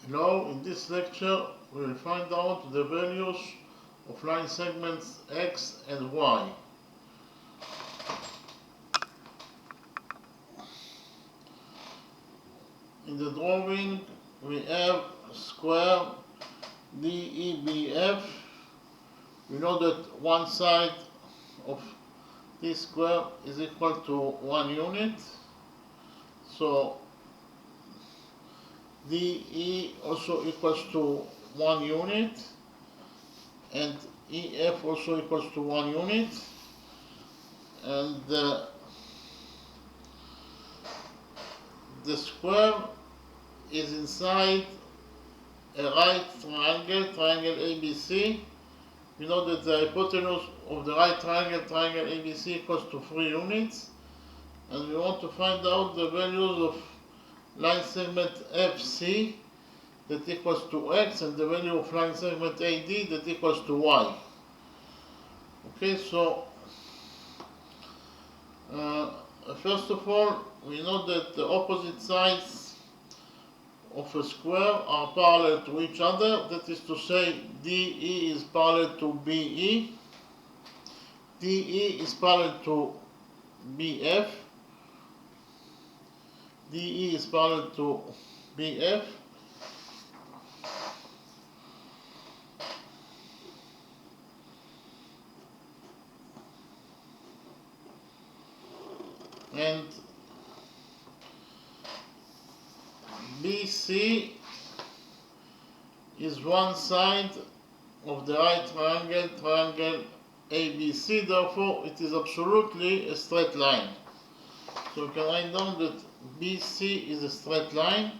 Now, in this lecture, we will find out the values of line segments X and Y. In the drawing, we have square DEBF. We know that one side of this square is equal to 1 unit. So DE also equals to 1 unit, and EF also equals to 1 unit, and the square is inside a right triangle, triangle ABC. We know that the hypotenuse of the right triangle, triangle ABC, equals to 3 units, and we want to find out the values of line segment FC that equals to X and the value of line segment AD that equals to Y. Okay, so first of all, we know that the opposite sides of a square are parallel to each other. That is to say, DE is parallel to BE, DE is parallel to BF, DE is parallel to BF, and BC is one side of the right triangle, triangle ABC, therefore it is absolutely a straight line. So we can write down that BC is a straight line.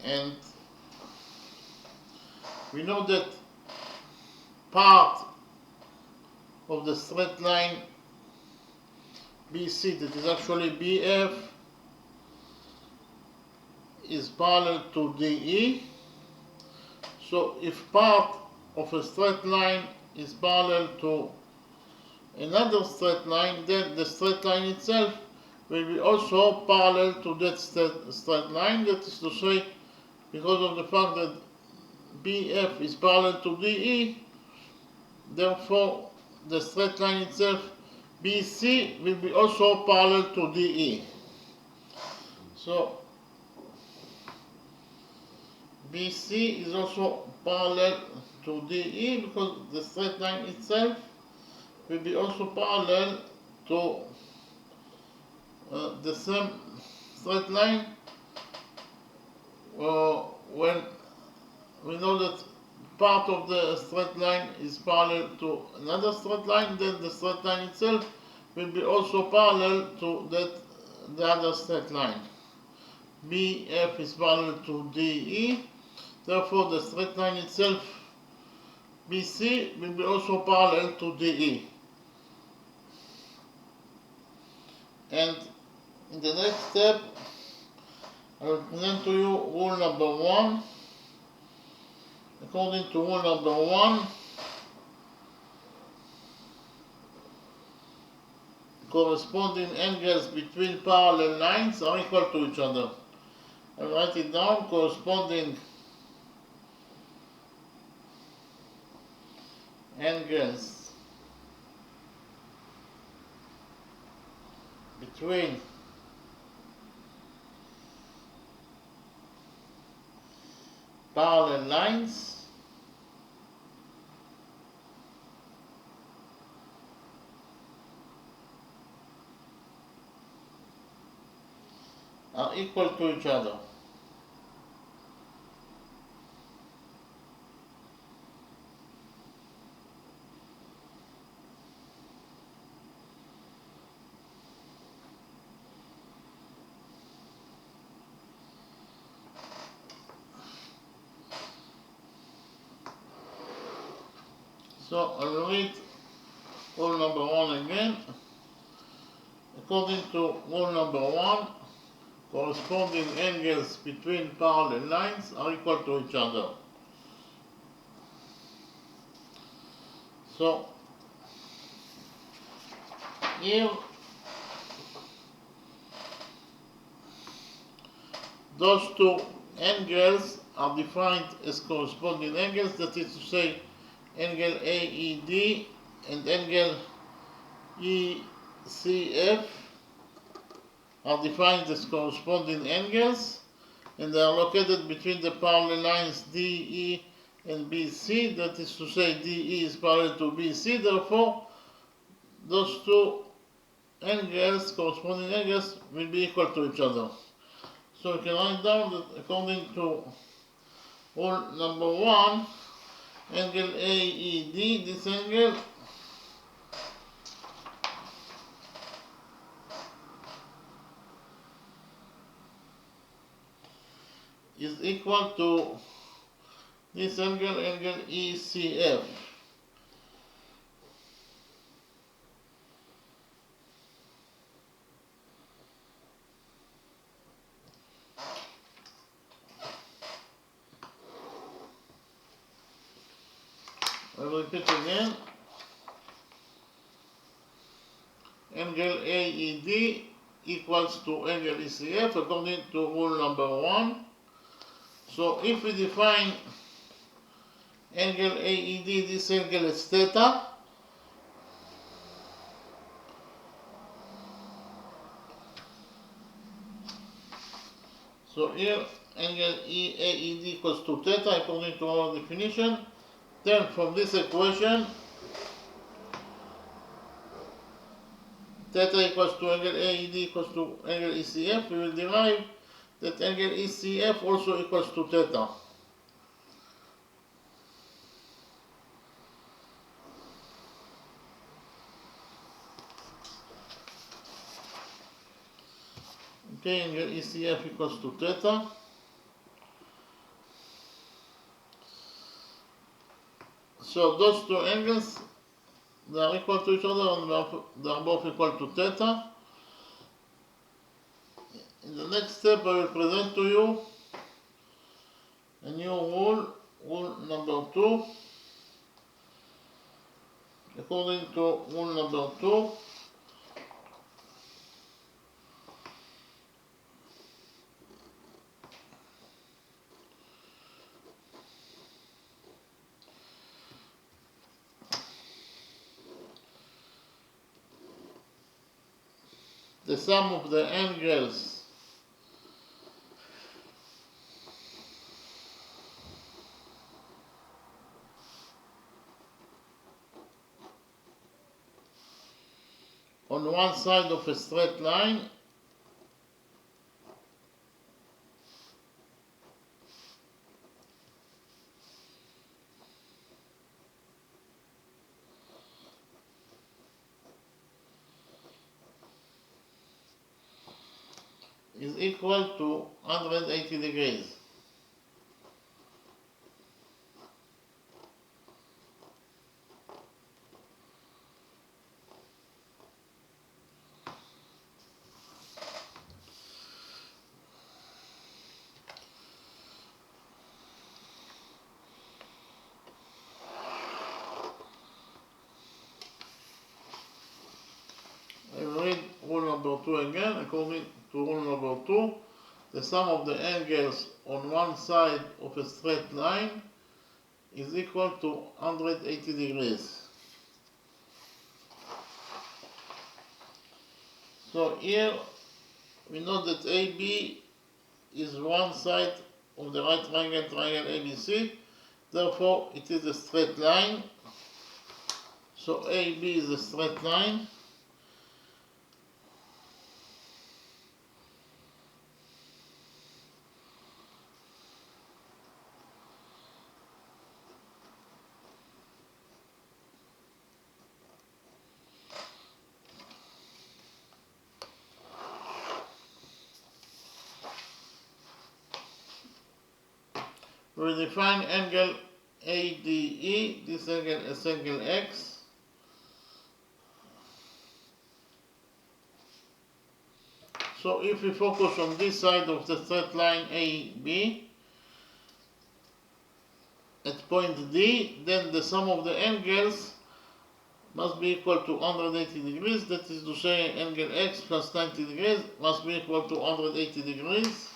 And we know that part of the straight line BC, that is actually BF, is parallel to DE. So if part of a straight line is parallel to another straight line, then the straight line itself will be also parallel to that straight line. That is to say, because of the fact that BF is parallel to DE, therefore the straight line itself BC will be also parallel to DE. So BC is also parallel to DE because the straight line itself will be also parallel to the same straight line. When we know that part of the straight line is parallel to another straight line, then the straight line itself will be also parallel to the other straight line. BF is parallel to DE, therefore the straight line itself BC will be also parallel to DE. And in the next step, I will present to you rule number 1. According to rule number 1, corresponding angles between parallel lines are equal to each other. I'll write it down. Corresponding angles between parallel lines are equal to each other. So I will read rule number 1 again. According to rule number 1, corresponding angles between parallel lines are equal to each other. So here those two angles are defined as corresponding angles, that is to say angle AED and angle ECF are defined as corresponding angles, and they are located between the parallel lines DE and BC, that is to say DE is parallel to BC, therefore those two angles, corresponding angles, will be equal to each other. So we can write down that according to rule number 1, angle AED, this angle is equal to this angle, angle ECF. I will repeat again. Angle AED equals to angle ECF according to rule number 1. So if we define angle AED, this angle is theta. So here angle AED equals to theta according to our definition. Then from this equation, theta equals to angle AED equals to angle ECF, we will derive that angle ECF also equals to theta. Okay, angle ECF equals to theta. So those two angles, they are equal to each other and they are both equal to theta. In the next step, I will present to you a new rule, rule number 2. According to rule number 2, the sum of the angles on one side of a straight line is equal to 180 degrees. I will read rule number 2 again. According to rule number 2, the sum of the angles on one side of a straight line is equal to 180 degrees. So here we know that AB is one side of the right triangle, triangle ABC. Therefore, it is a straight line. So AB is a straight line. We define angle ADE, this angle is angle X. So if we focus on this side of the straight line AB at point D, then the sum of the angles must be equal to 180 degrees. That is to say, angle X plus 90 degrees must be equal to 180 degrees.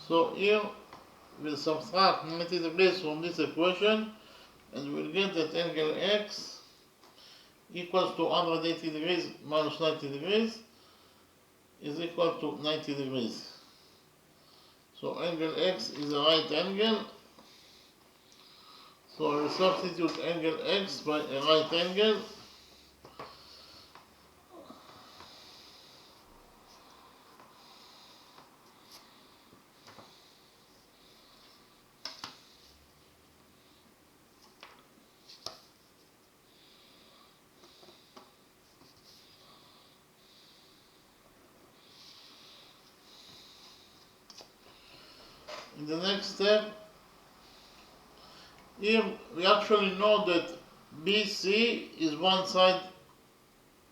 So here we'll subtract 90 degrees from this equation and we'll get that angle X equals to 180 degrees minus 90 degrees is equal to 90 degrees. So angle X is a right angle. So I will substitute angle X by a right angle. In the next step, here we actually know that BC is one side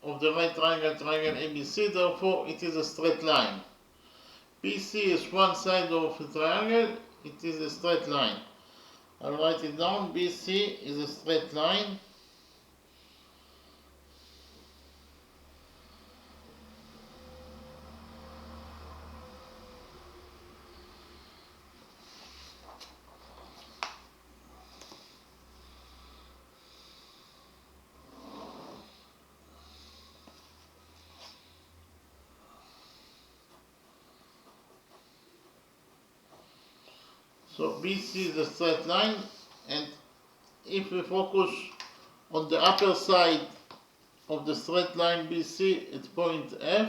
of the right triangle ABC, therefore it is a straight line. BC is one side of the triangle, it is a straight line. I'll write it down, BC is a straight line. So BC is a straight line, and if we focus on the upper side of the straight line BC at point F,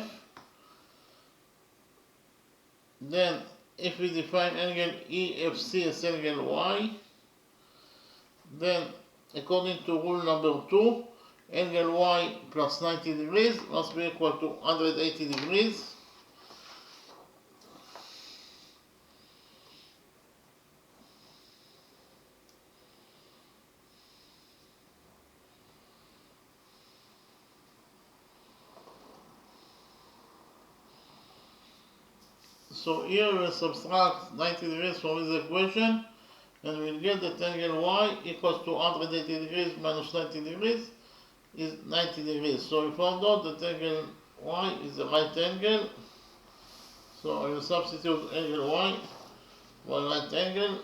then if we define angle EFC as angle Y, then according to rule number 2, angle Y plus 90 degrees must be equal to 180 degrees. So here we'll subtract 90 degrees from this equation and we'll get that angle Y equals to 180 degrees minus 90 degrees is 90 degrees. So we found out that angle Y is a right angle. So I will substitute angle Y by right angle.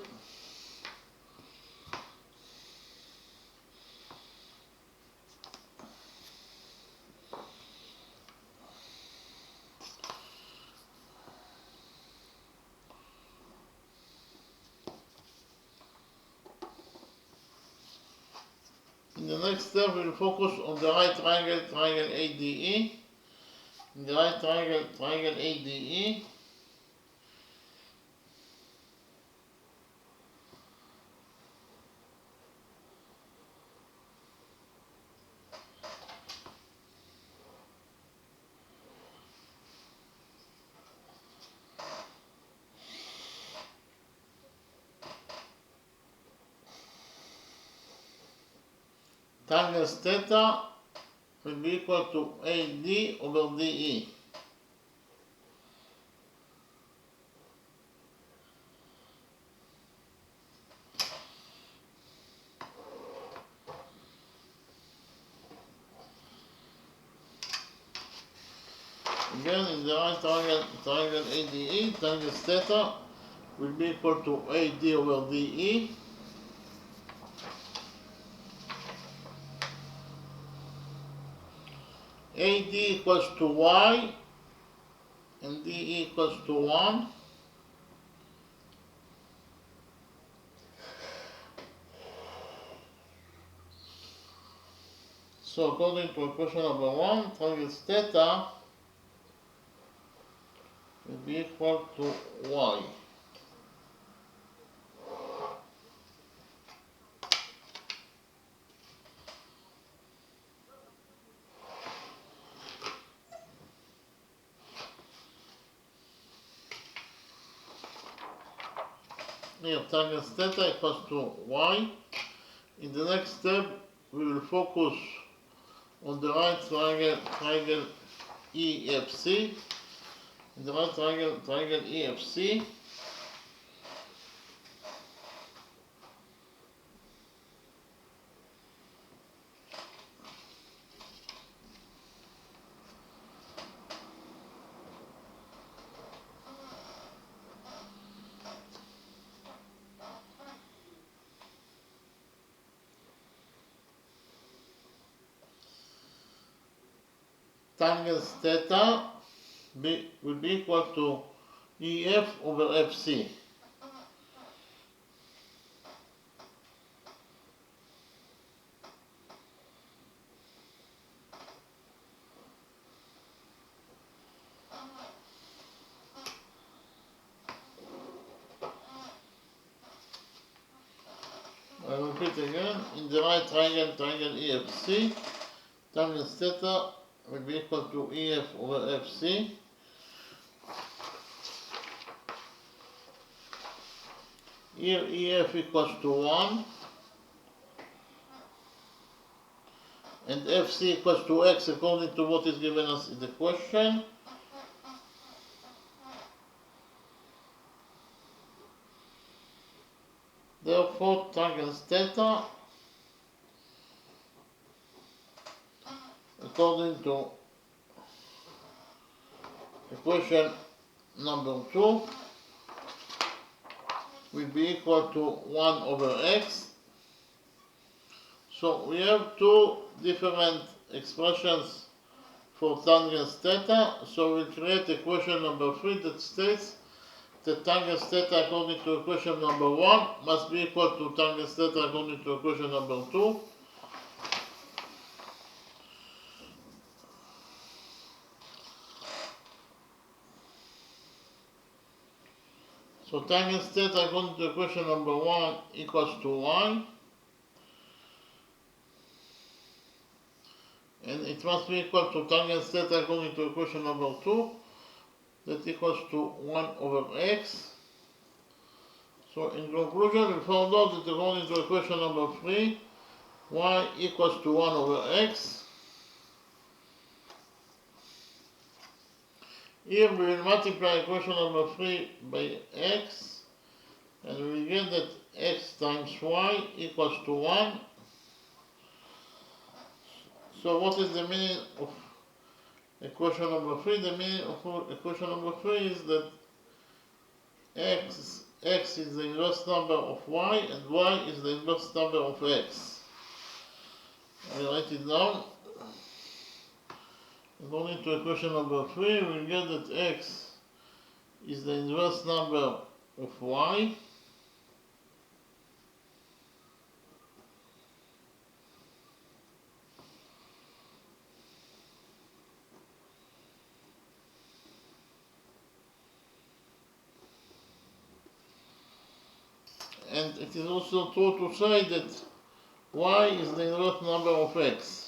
In the next step, we will focus on the right triangle, triangle ADE. In the right triangle, triangle ADE, tangent theta will be equal to AD over DE. Again, in the right triangle, triangle ADE, tangent theta will be equal to AD over DE. AD equals to Y and DE equals to 1. So according to equation number 1, triangle theta will be equal to y. Here triangle theta equals to y. In the next step we will focus on the right triangle EFC. In the right triangle EFC, tangent theta will be equal to EF over FC. I repeat again, in the right triangle EFC, tangent theta will be equal to EF over FC. Here EF equals to 1 and FC equals to x according to what is given us in the question. Therefore, tangent theta according to equation number 2 will be equal to 1 over x. So we have two different expressions for tangent theta. So we'll create equation number 3 that states that tangent theta according to equation number 1 must be equal to tangent theta according to equation number 2. So tangent theta according to equation number 1 equals to y. And it must be equal to tangent theta according to equation number 2, that equals to 1 over x. So in conclusion, we found out that according to equation number 3, y equals to 1 over x. Here we will multiply equation number 3 by x, and we will get that x times y equals to 1. So what is the meaning of equation number 3? The meaning of equation number 3 is that x is the inverse number of y and y is the inverse number of x. I write it down. According to equation number 3, we get that x is the inverse number of y and it is also true to say that y is the inverse number of x.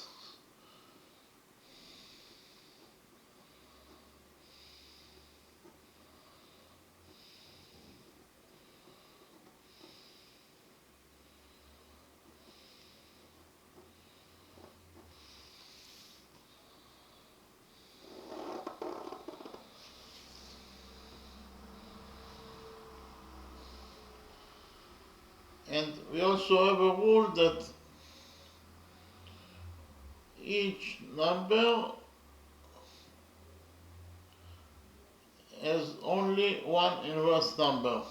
And we also have a rule that each number has only one inverse number.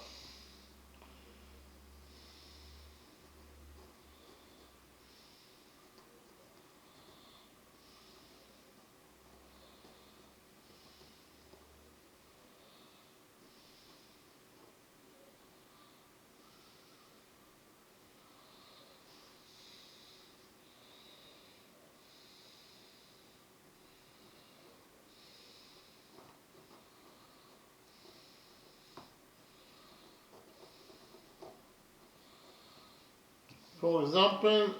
For example,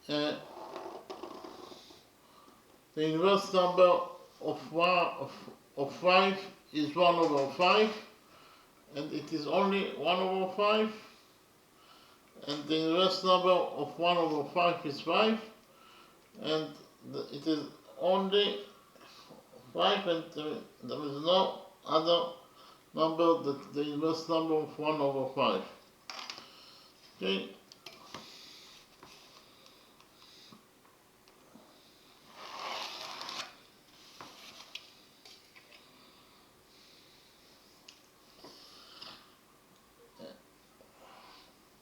the inverse number of 5 is 1 over 5, and it is only 1 over 5, and the inverse number of 1 over 5 is 5, and it is only 5, and there is no other number that the inverse number of 1 over 5. Okay.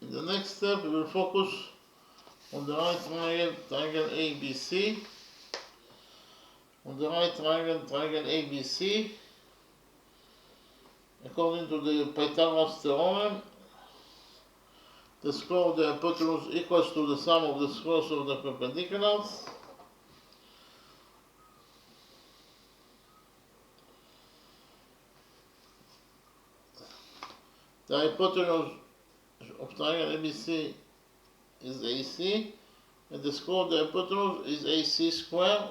In the next step, we will focus on the right triangle ABC. On the right triangle ABC, according to the Pythagoras theorem, the square of the hypotenuse equals to the sum of the squares of the perpendiculars. The hypotenuse of triangle ABC is AC, and the square of the hypotenuse is AC square.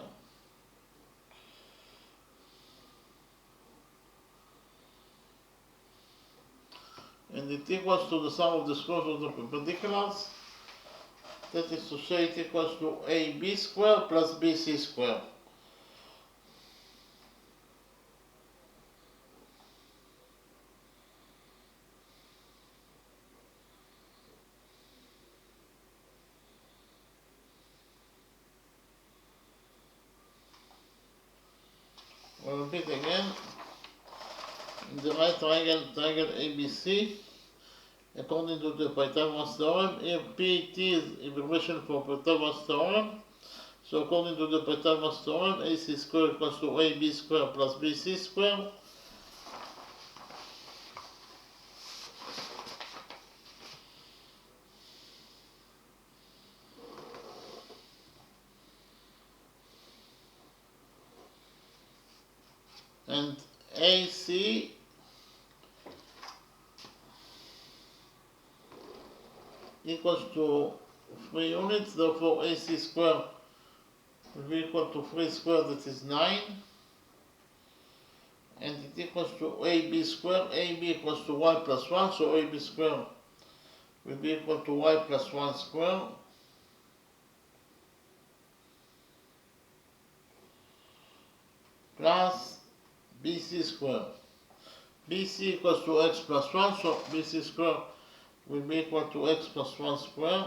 And it equals to the sum of the squares of the perpendiculars. That is to say, it equals to AB square plus BC square. I'll repeat again. In the right triangle ABC, according to the Pythagoras theorem, here PT is information for Pythagoras theorem. So according to the Pythagoras theorem, AC square equals to AB square plus BC square. And AC equals to 3 units, therefore AC square will be equal to 3 squared, that is 9. And it equals to AB square, AB equals to y plus 1, so AB square will be equal to y plus 1 square. Plus BC square. BC equals to x plus 1, so BC square will be equal to x plus 1 square.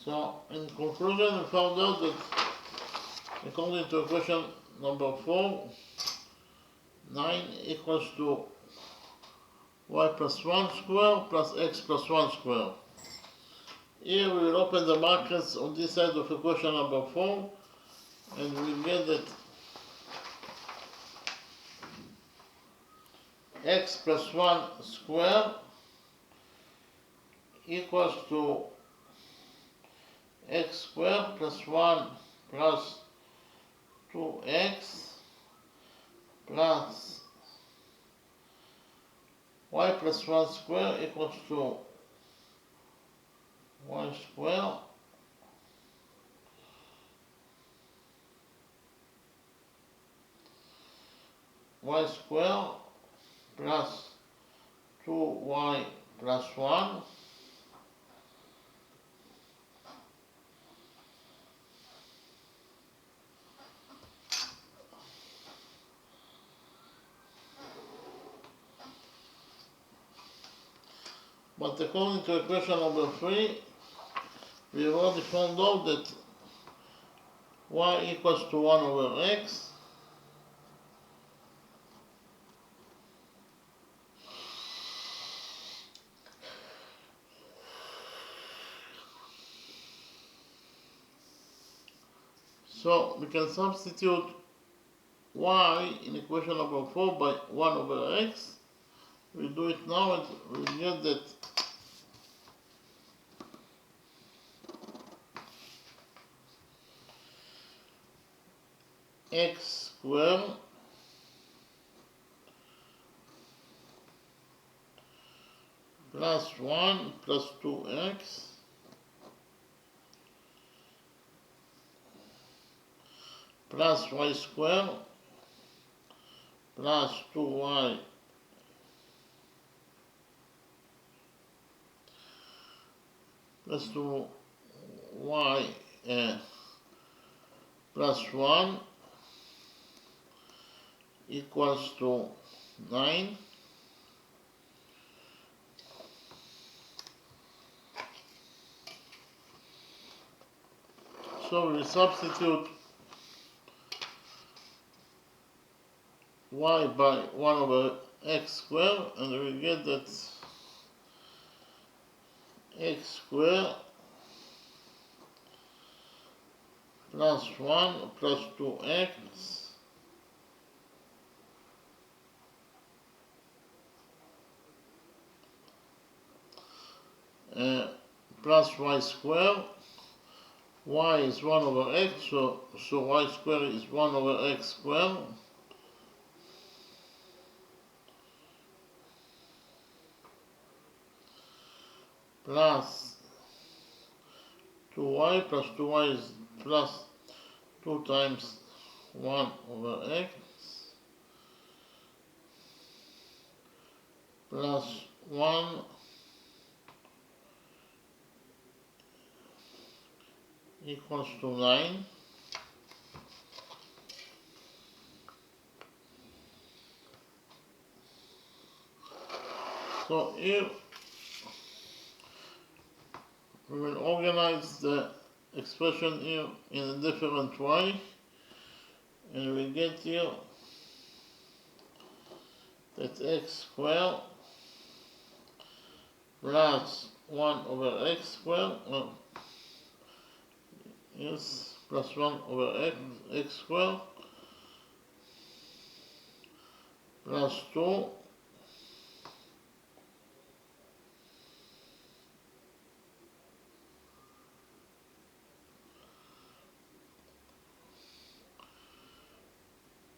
So, in conclusion, we found out that according to equation number 4, 9 equals to y plus 1 square plus x plus 1 square. Here we will open the brackets on this side of equation number 4, and we will get that x plus 1 square equals to x squared plus 1 plus 2x plus y plus 1 square equals to y square plus 2y plus 1 but according to equation number 3, we have already found out that y equals to 1 over x. So we can substitute y in equation number 4 by 1 over x. We'll do it now and we'll get that x squared plus 1 plus 2x plus y squared plus 2y plus 2y plus 1 equals to 9. So we substitute y by 1 over x squared, and we get that x squared plus 1 plus 2x plus y squared. Y is 1 over x, so y squared is 1 over x squared plus 2y plus 2y is plus 2 times 1 over x plus 1 equals to 9. So here we will organize the expression here in a different way, and we get here that x squared plus 1 over x squared, yes, plus 1 over x squared plus 2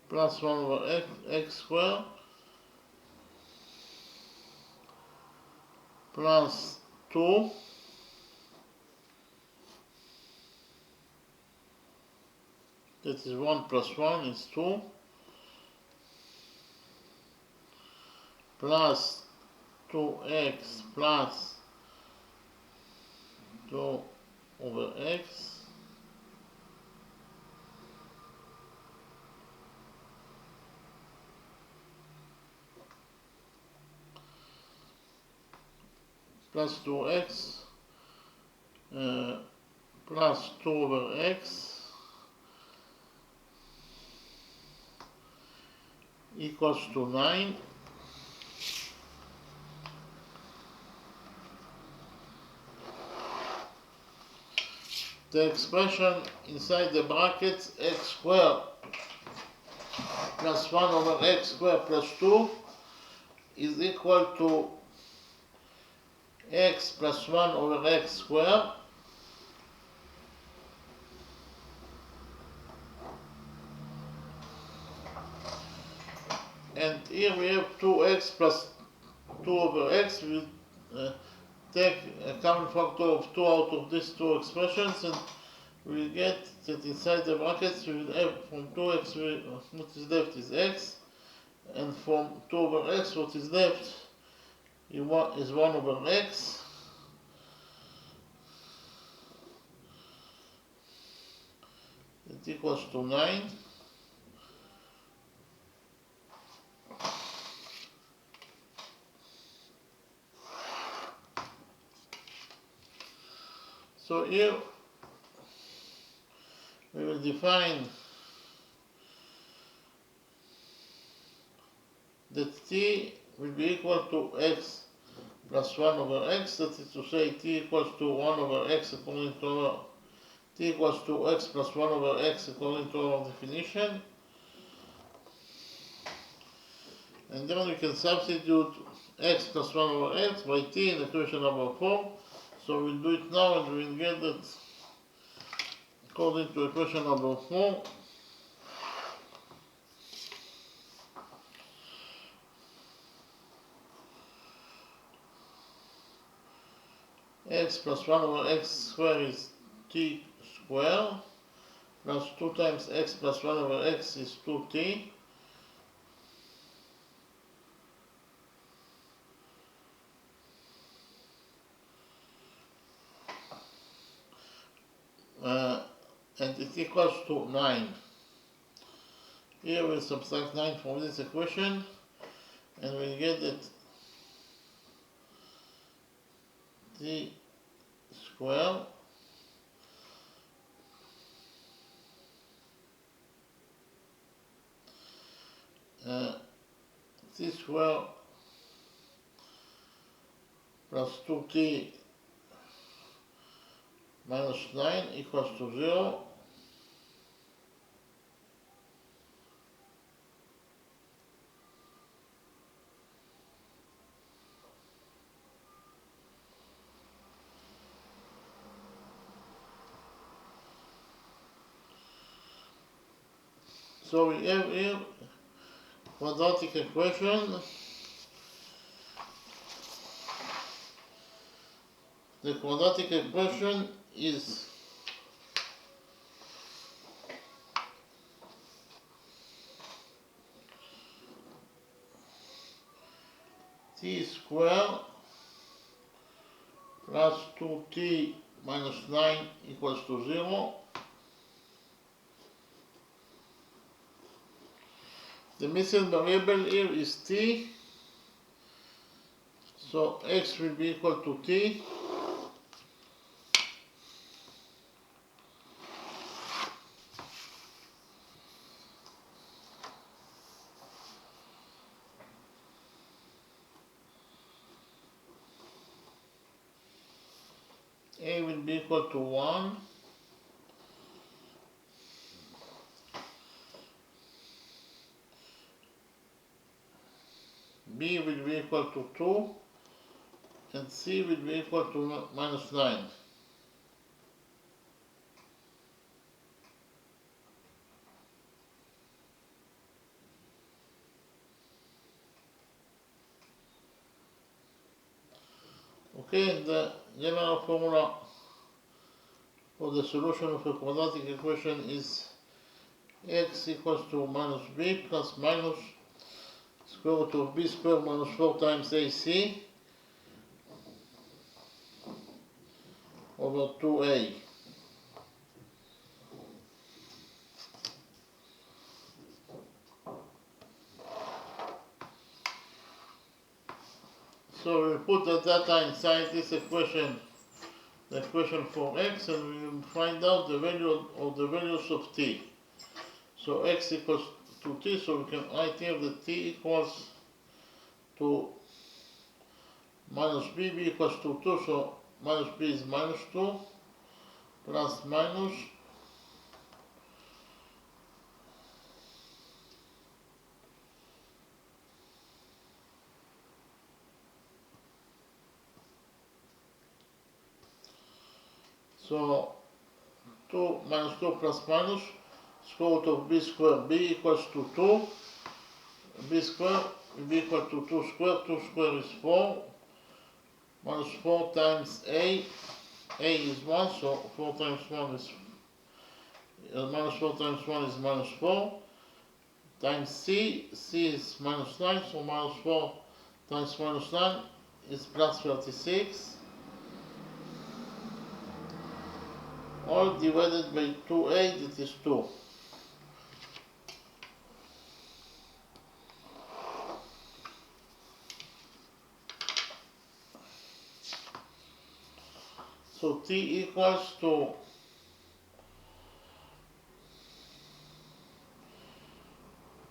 plus 1 over x squared plus 2 that is 1 plus 1 is 2 plus 2x plus 2 over x plus 2x plus 2 over x equals to 9. The expression inside the brackets x squared plus 1 over x squared plus 2 is equal to x plus 1 over x squared and here we have 2x plus 2 over x. We take a common factor of 2 out of these two expressions, and we get that inside the brackets we will have from 2x what is left is x, and from 2 over x what is left is 1 over x. It equals to 9. So here we will define that t will be equal to x plus 1 over x, that is to say t equals to 1 over x according to our t equals to x plus 1 over x according to our definition. And then we can substitute x plus 1 over x by t in equation number 4. So we'll do it now, and we'll get that according to equation number 4. x plus 1 over x squared is t squared, plus 2 times x plus 1 over x is 2t, and it equals to 9. Here we subtract 9 from this equation and we get that t squared t squared plus 2t minus 9 equals to 0. So we have here quadratic equation. The quadratic equation is t squared plus 2t minus 9 equals to 0. The missing variable here is t, so x will be equal to t. A will be equal to 1. B will be equal to 2. And C will be equal to minus 9. Okay, the general formula for the solution of a quadratic equation is x equals to minus b plus minus square root of b squared minus 4 times ac over 2a. So we put the data inside this equation, the equation for x, and we will find out the value of the values of t. So x equals to t, so we can write here that t equals to minus b, b equals to 2, so minus b is minus 2, plus minus so 2 minus 2 plus minus square root of b squared, b equals to 2, b squared will be equal to 2 squared, 2 squared is 4, minus 4 times a is 1, so 4 times 1 is, minus 4 times 1 is minus 4, times c is minus 9, so minus 4 times minus 9 is plus 36, all divided by 2a, that is 2. So t equals to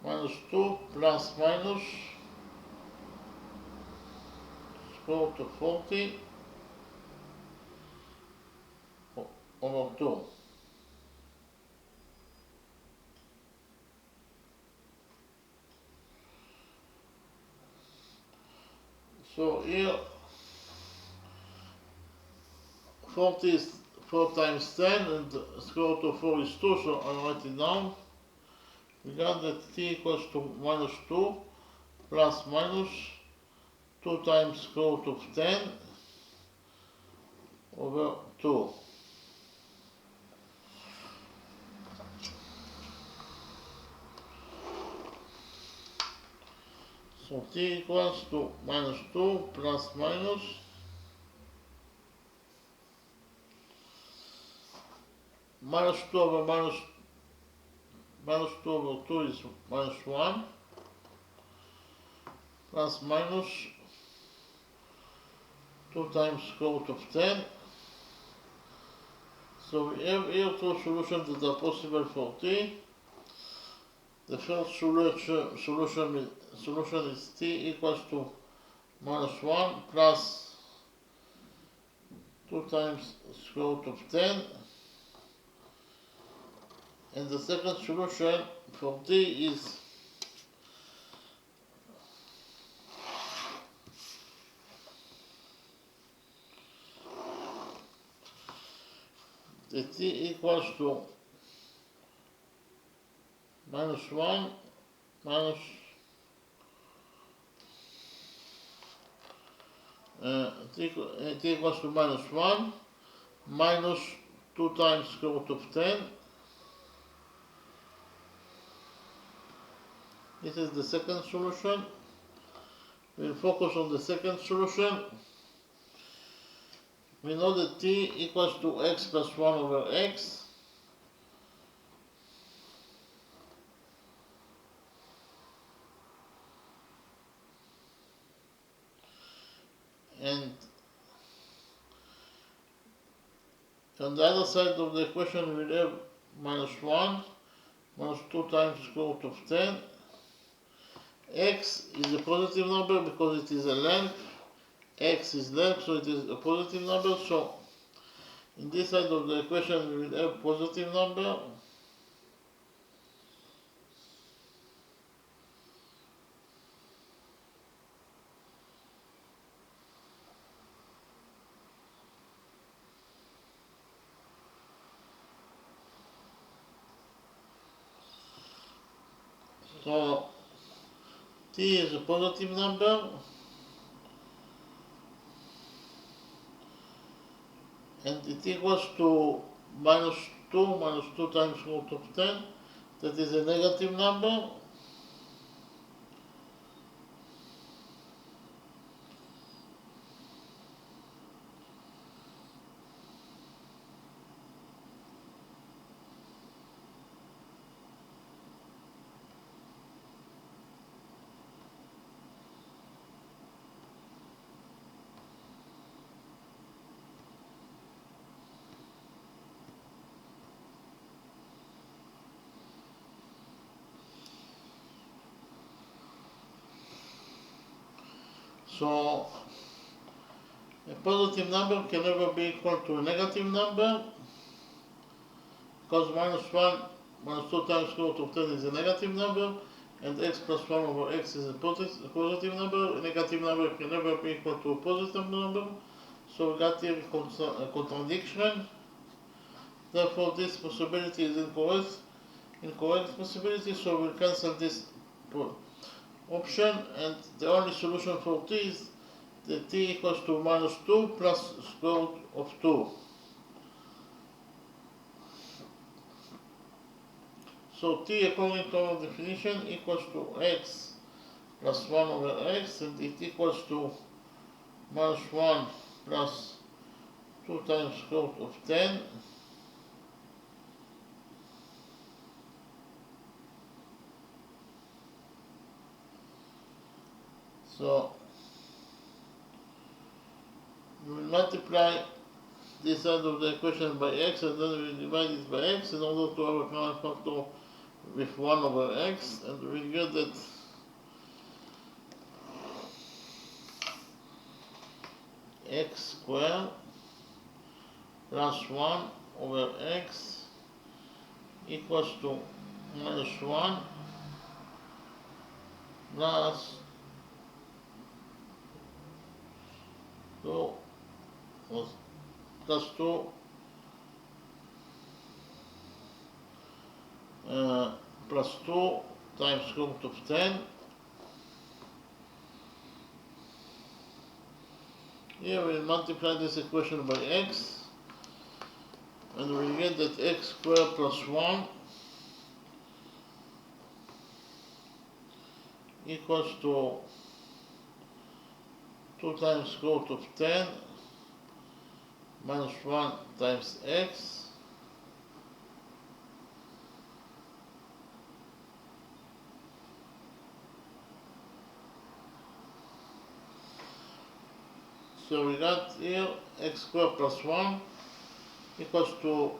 minus 2 plus minus square root of 40 over 2. So here 40 is 4 times 10 and square root of 4 is 2, so I write it down. We got that t equals to minus 2 plus minus 2 times square root of 10 over 2. So t equals to minus 2 plus minus 2 over minus 2 over 2 is minus 1 plus minus 2 times square root of 10. So we have here two solutions that are possible for t. The first solution is t equals to minus 1 plus 2 times square root of 10. And the second solution for t is the t equals to minus 1 minus t equals to minus 1 minus 2 times square root of 10. This is the second solution. We'll focus on the second solution. We know that t equals to x plus 1 over x. And on the other side of the equation we'll have minus 1 minus 2 times square root of 10. X is a positive number because it is a length. X is length, so it is a positive number. So in this side of the equation we will have positive number. So t is a positive number, and it equals to minus 2 times root of 10. That is a negative number. So a positive number can never be equal to a negative number because minus 1 minus 2 times square root of 10 is a negative number, and x plus 1 over x is a positive number. A negative number can never be equal to a positive number. So we got here a contradiction. Therefore this possibility is incorrect possibility, so we'll cancel this option, and the only solution for t is that t equals to minus 2 plus square root of 2. So t, according to our definition, equals to x plus 1 over x, and it equals to minus 1 plus 2 times square root of 10. So we will multiply this side of the equation by x, and then we will divide it by x in order to have a common factor with 1 over x, and we will get that x squared plus 1 over x equals to minus 1 plus 2 plus 2 plus 2 times square root of 10 Here we multiply this equation by x, and we get that x squared plus 1 equals to 2 times square root of 10 minus 1 times x So we got here x squared plus 1 equals to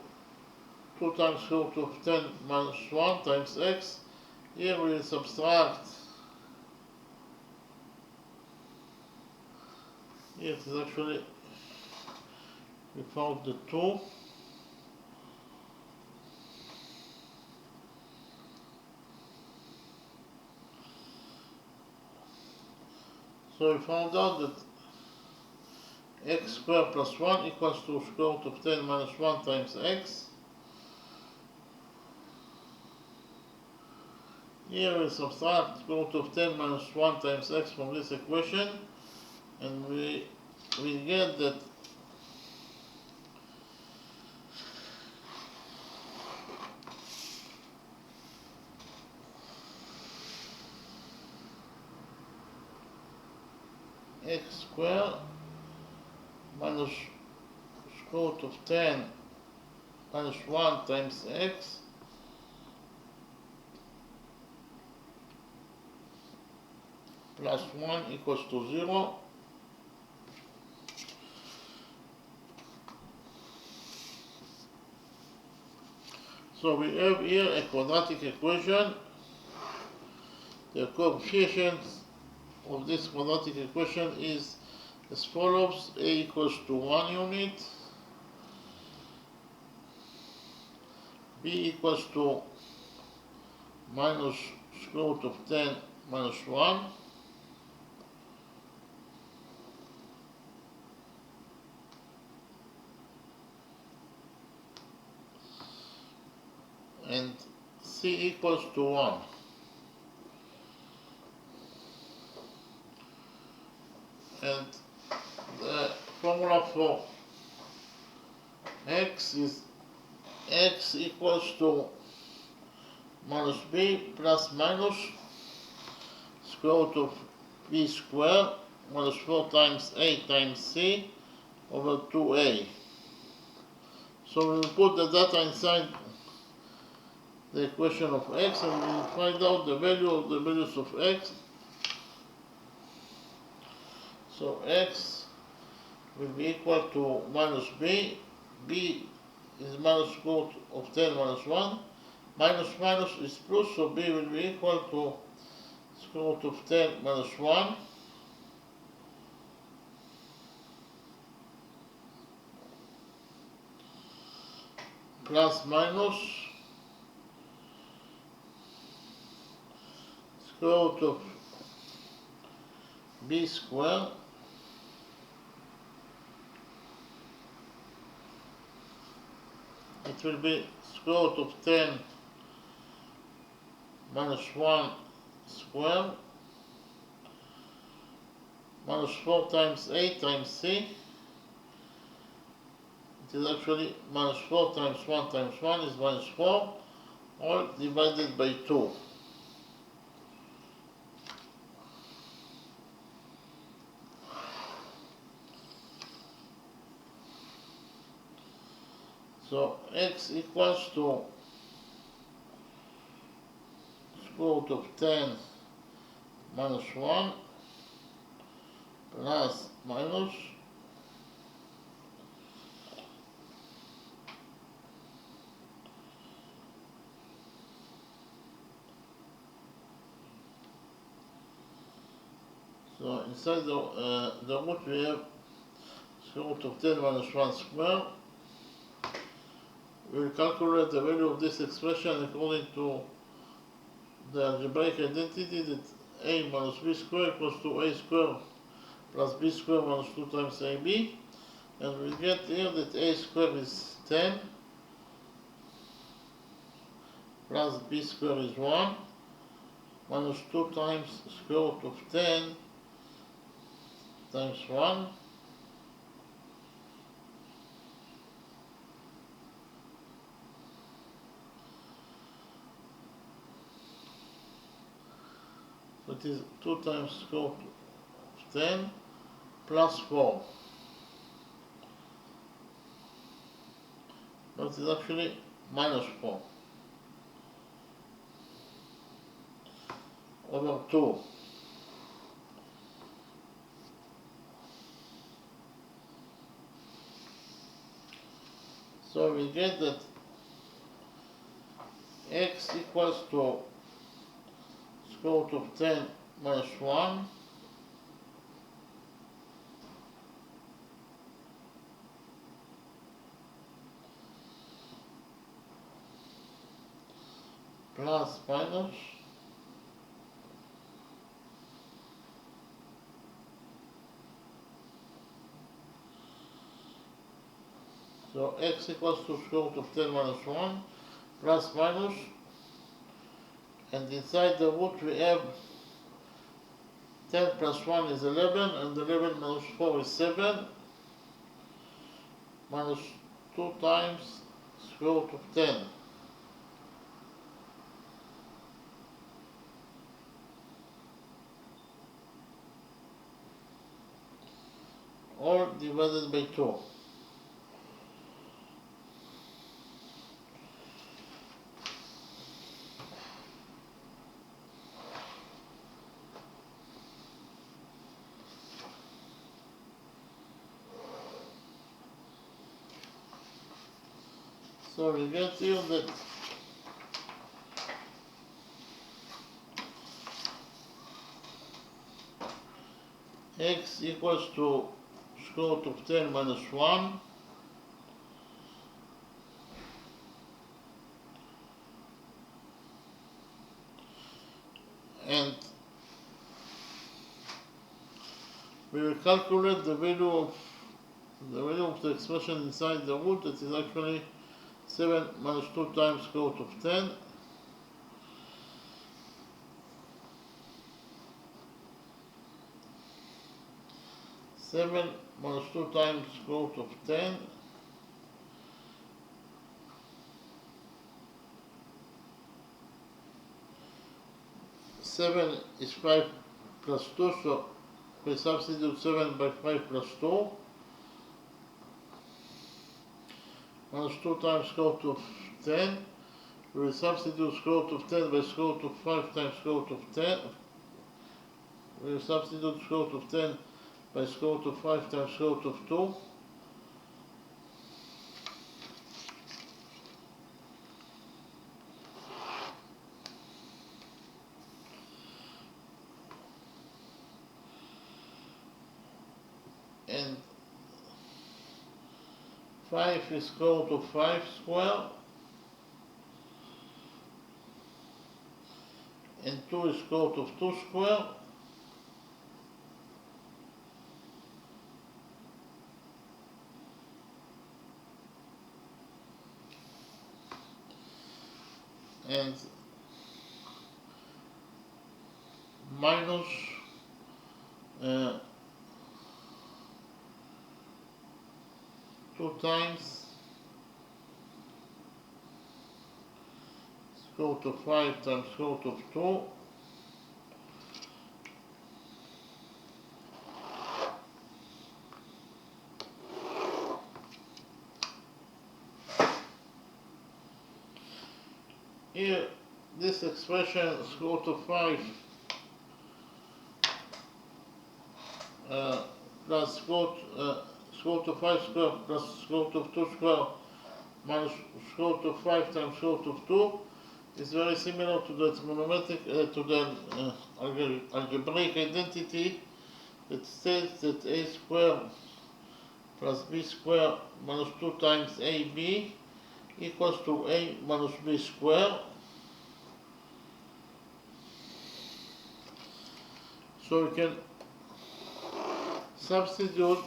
2 times square root of 10 minus 1 times x. Here we subtract, here it is actually, we found the 2. So we found out that x squared plus 1 equals to square root of 10 minus 1 times x. Here we subtract square root of 10 minus 1 times x from this equation, and we get that x squared minus square root of 10 minus 1 times x plus 1 equals to 0. So we have here a quadratic equation. The coefficients of this quadratic equation is as follows: a equals to 1 unit, b equals to minus square root of 10 minus 1, and c equals to 1. And the formula for x is x equals to minus b plus minus square root of b squared minus 4 times a times c over 2a. So we put the data inside the equation of x, and we find out the value of the values of x. So x will be equal to minus b. B is minus square root of 10 minus 1. Minus minus is plus, so b will be equal to square root of 10 minus 1 plus minus square root of b squared it will be square root of 10 minus 1 squared minus 4 times a times c. It is actually minus 4 times 1 times 1 is minus 4, all divided by 2. So x equals to square root of 10 minus 1 plus minus so inside the root we have square root of 10 minus 1 square. We will calculate the value of this expression according to the algebraic identity that a minus b squared equals to a squared plus b squared minus 2 times ab, and we get here that a squared is 10 plus b squared is 1 minus 2 times square root of 10 times 1 that is 2 times square root of 10 plus 4. But it is actually minus 4 over 2. So we get that x equals to square root of 10 minus 1 plus minus so x equals to square root of 10 minus 1 plus minus, and inside the root we have 10 plus 1 is 11, and 11 minus 4 is 7, minus 2 times square root of 10. All divided by 2. So we get here that x equals to square root of 10 minus 1 and we will calculate the value of the expression inside the root. That is actually 7 minus 2 times square root of 10 . 7 minus 2 times square root of 10 . 7 is 5 plus 2, so we substitute 7 by 5 plus 2. Minus 2 times square root of 10. We will substitute square root of 10 by square root of 5 times square root of 10. We will substitute square root of 10 by square root of 5 times square root of 2. And 5 is square root of 5 square. And 2 is square root of 2 square. And minus 2 times square root of 5 times square root of 2. Here, this expression square root of 5 plus square root of 5 square plus square root of 2 square minus square root of 5 times square root of 2 is very similar to the trigonometric, to the algebraic identity that states that a square plus b square minus 2 times ab equals to a minus b square. So we can substitute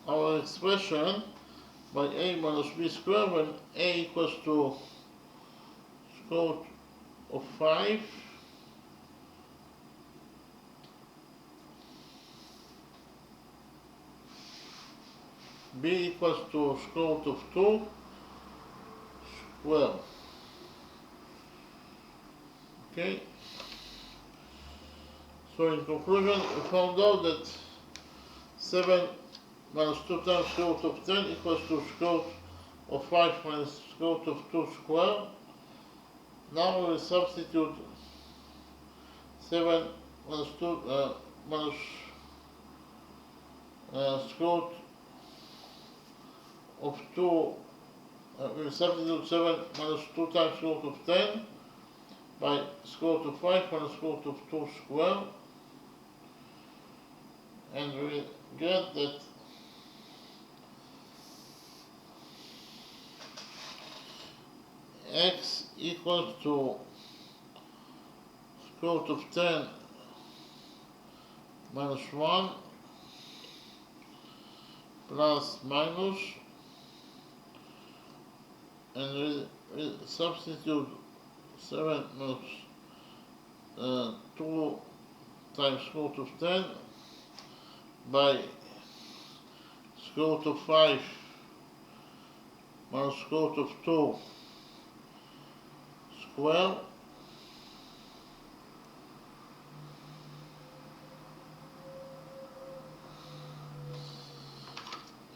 our expression by a minus b square when a equals to square root of 5 b equals to square root of 2 square. Okay, So in conclusion, we found out that 7 minus 2 times square root of 10 equals to square root of 5 minus square root of 2 square. Now we will substitute 7 minus 2 minus square root of 2, we will substitute 7 minus 2 times square root of 10 by square root of 5 minus square root of 2 square, and we will get that x equals to square root of 10 minus 1 plus minus, and we substitute 7 minus 2 times square root of 10 by square root of 5 minus square root of 2 square,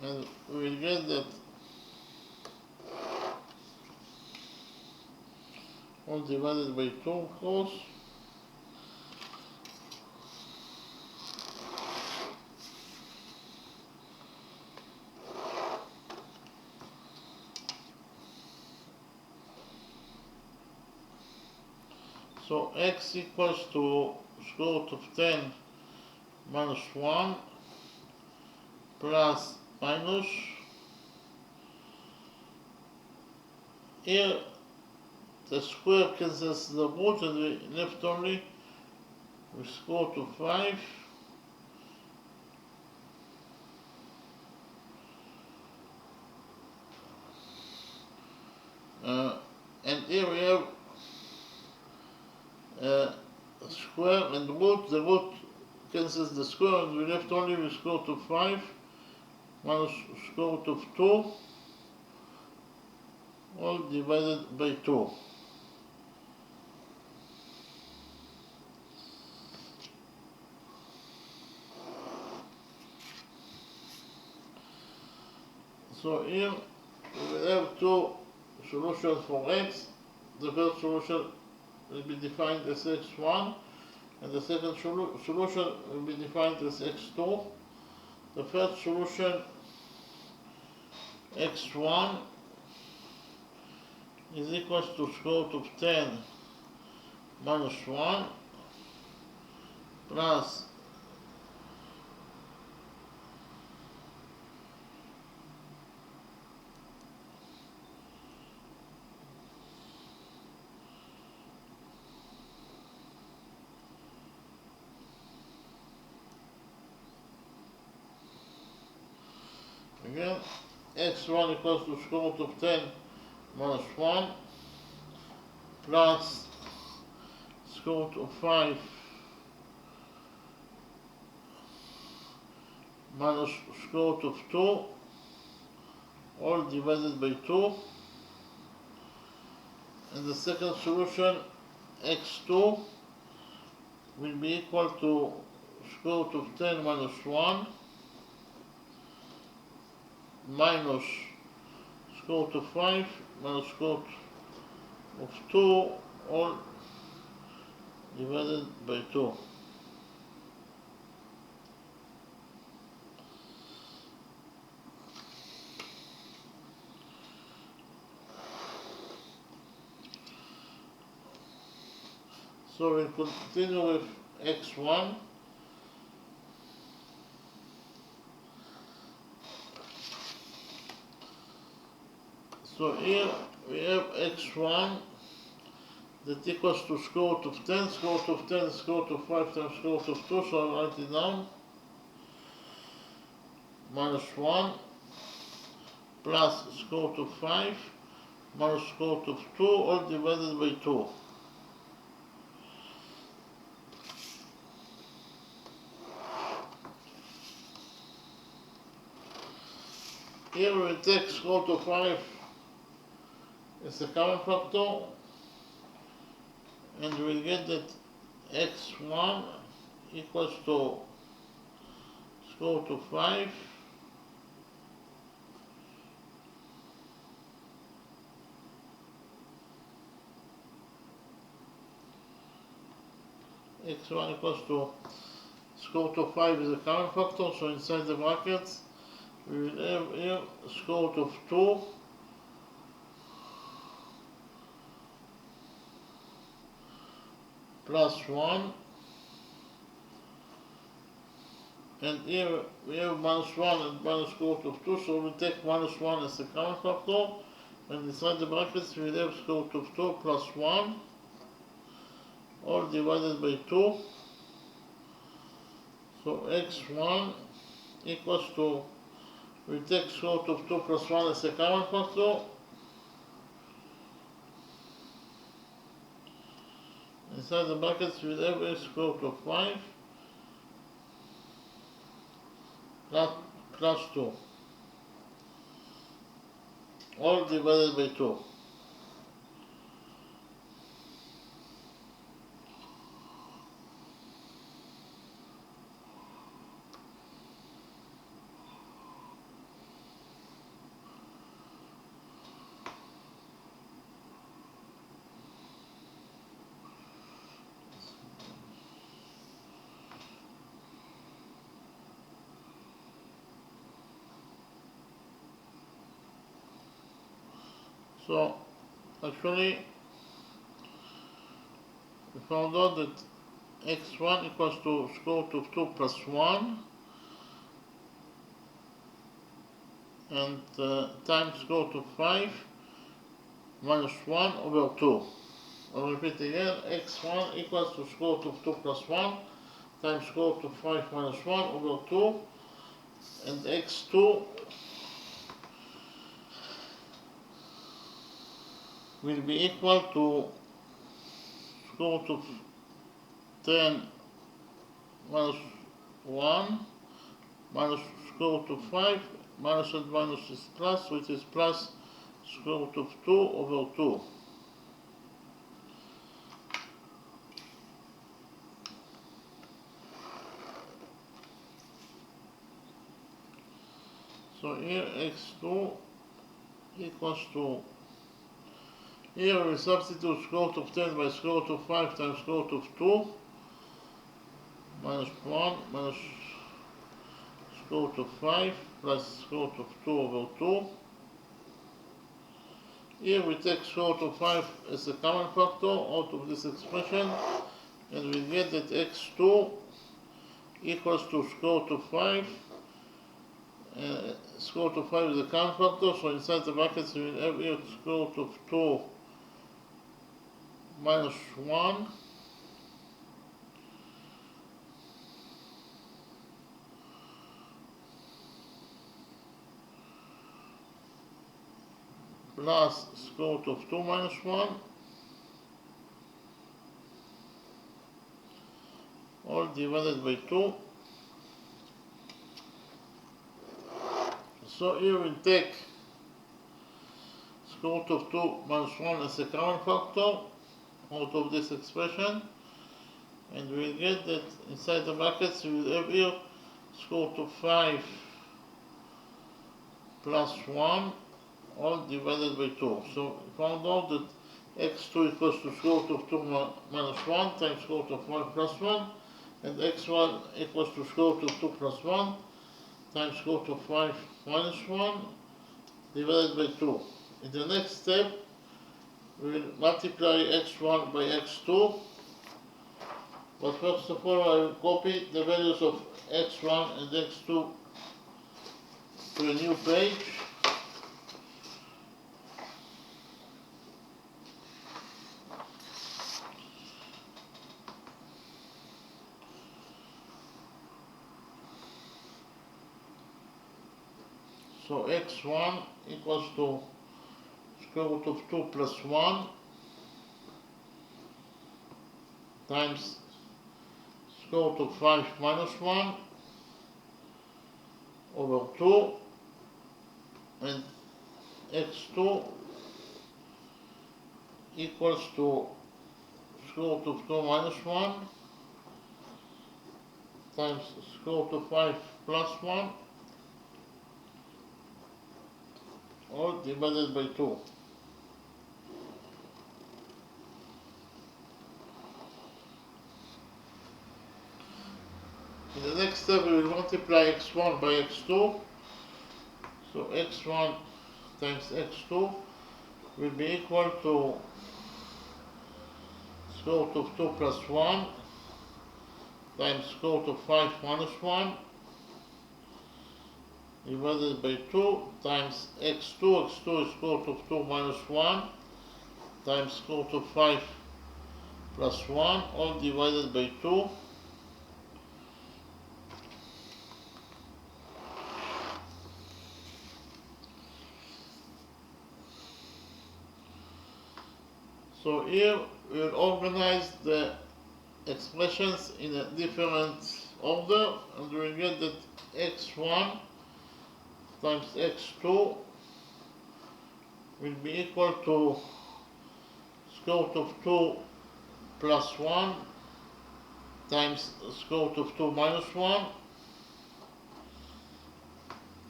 and we will get that all divided by 2, of course. So x equals to square root of 10 minus 1 plus minus. Here the square cancels the root and we left only with square root of 5. And here we have square and root. The root cancels the square and we left only with square root of 5 minus square root of 2, all divided by 2. So here we will have two solutions for x. The first solution will be defined as x1, and the second solution will be defined as x2. The first solution, x1, is equal to square root of 10 minus 1 plus again, x1 equals to square root of 10 minus 1 plus square root of 5 minus square root of 2, all divided by 2. And the second solution, x2, will be equal to square root of 10 minus 1 minus square root of 5 minus square root of 2, all divided by 2. So we continue with x1. So here we have x1 that equals to square root of 10. Square root of 10 is square root of 5 times square root of 2, so I'll write it down. Minus 1 plus square root of 5 minus square root of 2, all divided by 2. Here we take square root of 5 as a common factor, and we'll get that x1 equals to square root of 5 x1 equals to square root of 5 is a common factor, so inside the brackets we will have here square root of 2 plus 1, and here we have minus 1 and minus square root of 2, so we take minus 1 as a common factor, and inside the brackets we will have square root of 2 plus 1 all divided by 2. So x1 equals to, we take square root of 2 plus 1 as a common factor, inside the brackets we will have a square root of 5 plus 2 all divided by 2. So actually we found out that x1 equals to square root of 2 plus 1 and times square root of 5 minus 1 over 2. I'll repeat again, x1 equals to square root of 2 plus 1 times square root of 5 minus 1 over 2, and x2 will be equal to square root of 10 minus 1 minus square root of 5, minus and minus is plus, which is plus square root of 2 over 2. So here x2 equals to, here we substitute square root of 10 by square root of 5 times square root of 2 minus 1 minus square root of 5 plus square root of 2 over 2. Here we take square root of 5 as a common factor out of this expression, and we get that x2 equals to square root of 5. Square root of 5 is a common factor, so inside the brackets we will have here square root of 2 minus 1 plus square root of 2 minus 1 all divided by 2. So here we take square root of 2 minus 1 as a common factor out of this expression, and we get that inside the brackets we will have here square root of 5 plus 1 all divided by 2. So we found out that x2 equals to square root of 2 minus 1 times square root of 5 plus 1, and x1 equals to square root of 2 plus 1 times square root of 5 minus 1 divided by 2. In the next step, we will multiply x1 by x2, but first of all I will copy the values of x1 and x2 to a new page. So x1 equals to square root of 2 plus 1 times square root of 5 minus 1 over 2, and x2 equals to square root of 2 minus 1 times square root of 5 plus 1 all divided by 2. In the next step we will multiply x1 by x2. So x1 times x2 will be equal to square root of 2 plus 1 times square root of 5 minus 1 divided by 2 times x2 is square root of 2 minus 1 times square root of 5 plus 1 all divided by 2. So here we will organize the expressions in a different order, and we will get that x1 times x2 will be equal to square root of 2 plus 1 times square root of 2 minus 1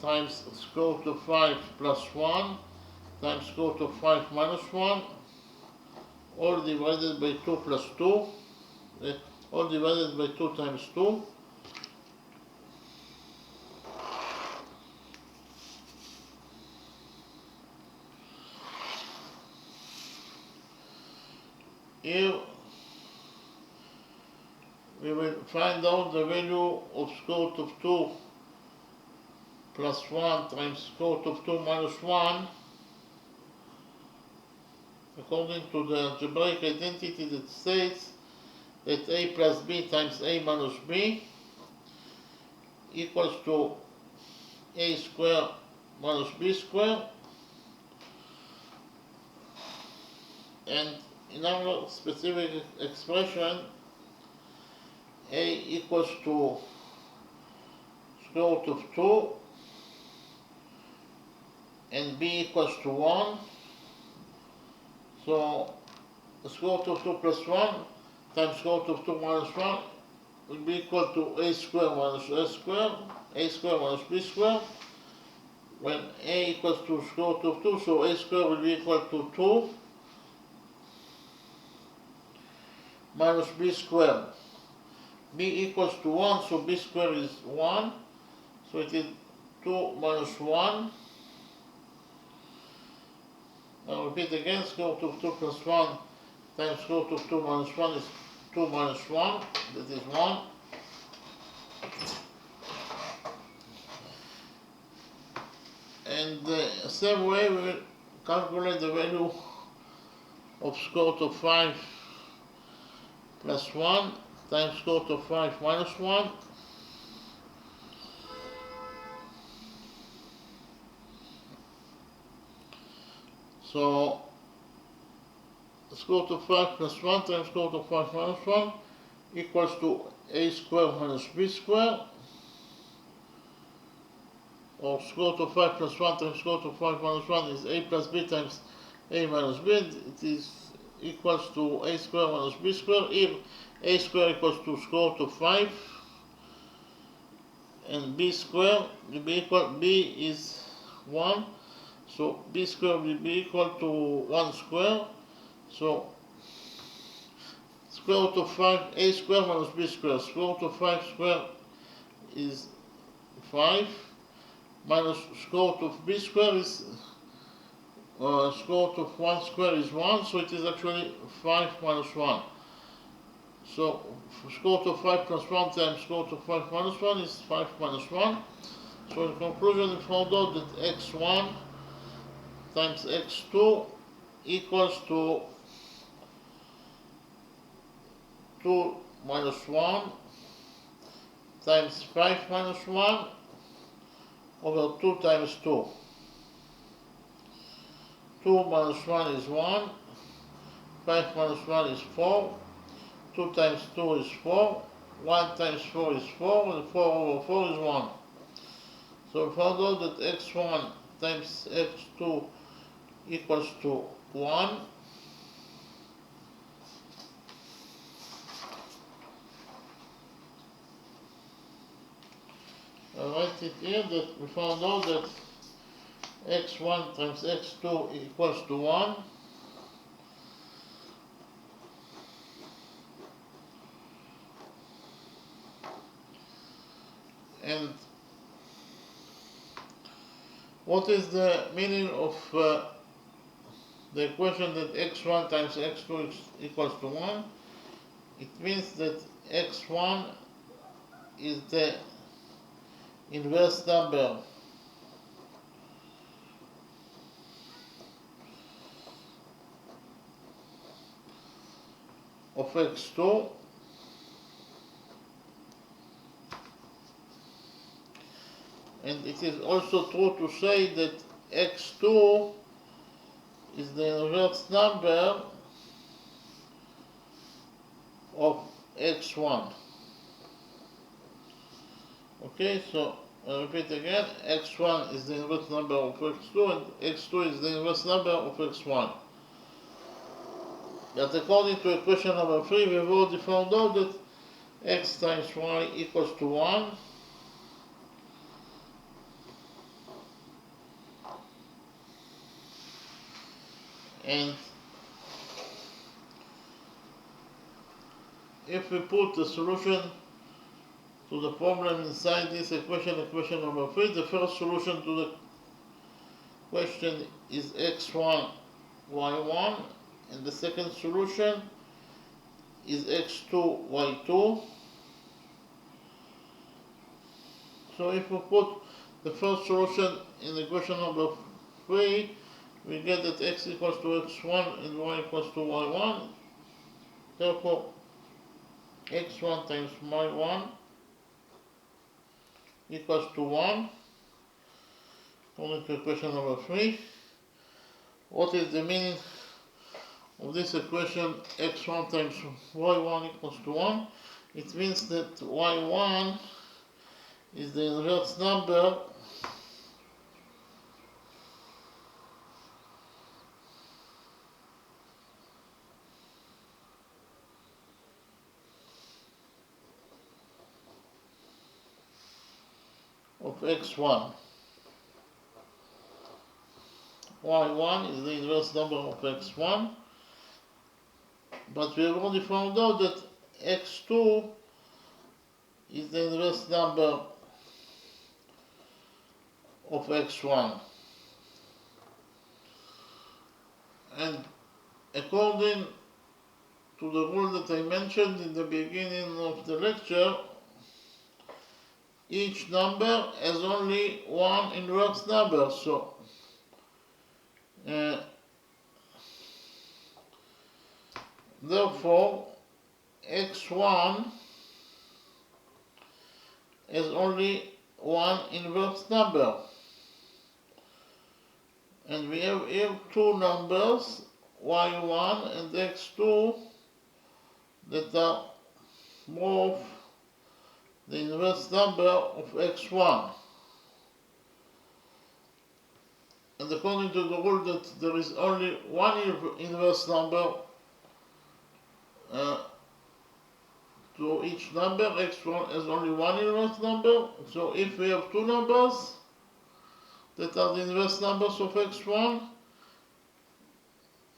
times square root of 5 plus 1 times square root of 5 minus 1 all divided by 2 plus 2, all divided by 2 times 2. Here we will find out the value of square root of 2 plus 1 times square root of 2 minus 1 according to the algebraic identity that states that a plus b times a minus b equals to a square minus b square, and in our specific expression a equals to square root of 2 and b equals to 1. So the square root of 2 plus 1 times square root of 2 minus 1 will be equal to a square minus a square minus b square, when a equals to square root of 2, so a square will be equal to 2 minus b square. B equals to 1, so b square is 1, so it is 2 minus 1. I'll repeat again, square root of 2 plus 1 times square root of 2 minus 1 is 2 minus 1, that is 1. And the same way we will calculate the value of square root of 5 plus 1 times square root of 5 minus 1. So square root of 5 plus 1 times square root of 5 minus 1 equals to a square minus b square, or square root of 5 plus 1 times square root of 5 minus 1 is a plus b times a minus b, and it is equals to a square minus b square. If a square equals to square root of 5 and b square will be equal, b is 1, so b square will be equal to 1 square. So square root of 5, a square minus b square, square root of 5 square is 5, minus square root of b square is square root of 1 square is 1, so it is actually 5 minus 1. So square root of 5 plus 1 times square root of 5 minus 1 is 5 minus 1. So in conclusion, we found out that x1 times x2 equals to 2 minus 1 times 5 minus 1 over 2 times 2. 2 minus 1 is 1, 5 minus 1 is 4, 2 times 2 is 4, 1 times 4 is 4, and 4 over 4 is 1. So we found out that x1 times x2 equals to 1. write it here that we found out that x1 times x2 equals to 1. And what is the meaning of the equation that x1 times x2 is equals to 1? It means that x1 is the inverse number of x2, and it is also true to say that x2 is the inverse number of x1. Okay, so I repeat again, x1 is the inverse number of x2 and x2 is the inverse number of x1. But according to equation number 3, we've already found out that x times y equals to 1. And if we put the solution to the problem inside this equation, equation number 3, the first solution to the question is x1, y1, and the second solution is x2, y2. So if we put the first solution in equation number 3, we get that x equals to x1 and y equals to y1. Therefore, x1 times y1 equals to 1, according to equation number 3. What is the meaning of this equation x1 times y1 equals to 1? It means that y1 is the inverse number of x1. y1 is the inverse number of x1, but we have already found out that x2 is the inverse number of x1. And according to the rule that I mentioned in the beginning of the lecture, each number has only one inverse number. So therefore x1 has only one inverse number, and we have here two numbers, y1 and x2, that are both the inverse number of x1. And according to the rule that there is only one inverse number to each number, x1 has only one inverse number. So if we have two numbers that are the inverse numbers of x1,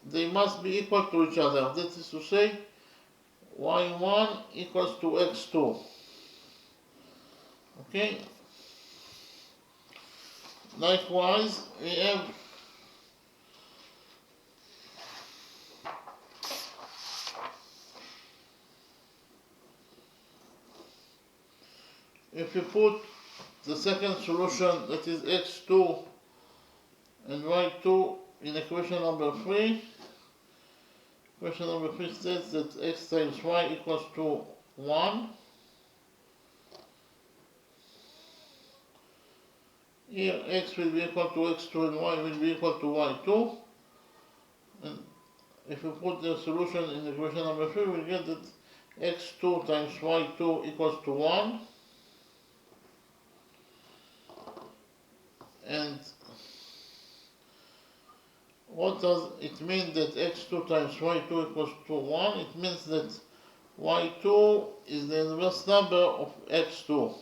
they must be equal to each other. That is to say, y1 equals to x2. Okay? Likewise, we have if you put the second solution, that is x2 and y2, in equation number 3, equation number 3 states that x times y equals to 1. Here x will be equal to x2 and y will be equal to y2. And if we put the solution in equation number 3, we get that x2 times y2 equals to 1. And what does it mean that x2 times y2 equals to 1? It means that y2 is the inverse number of x2.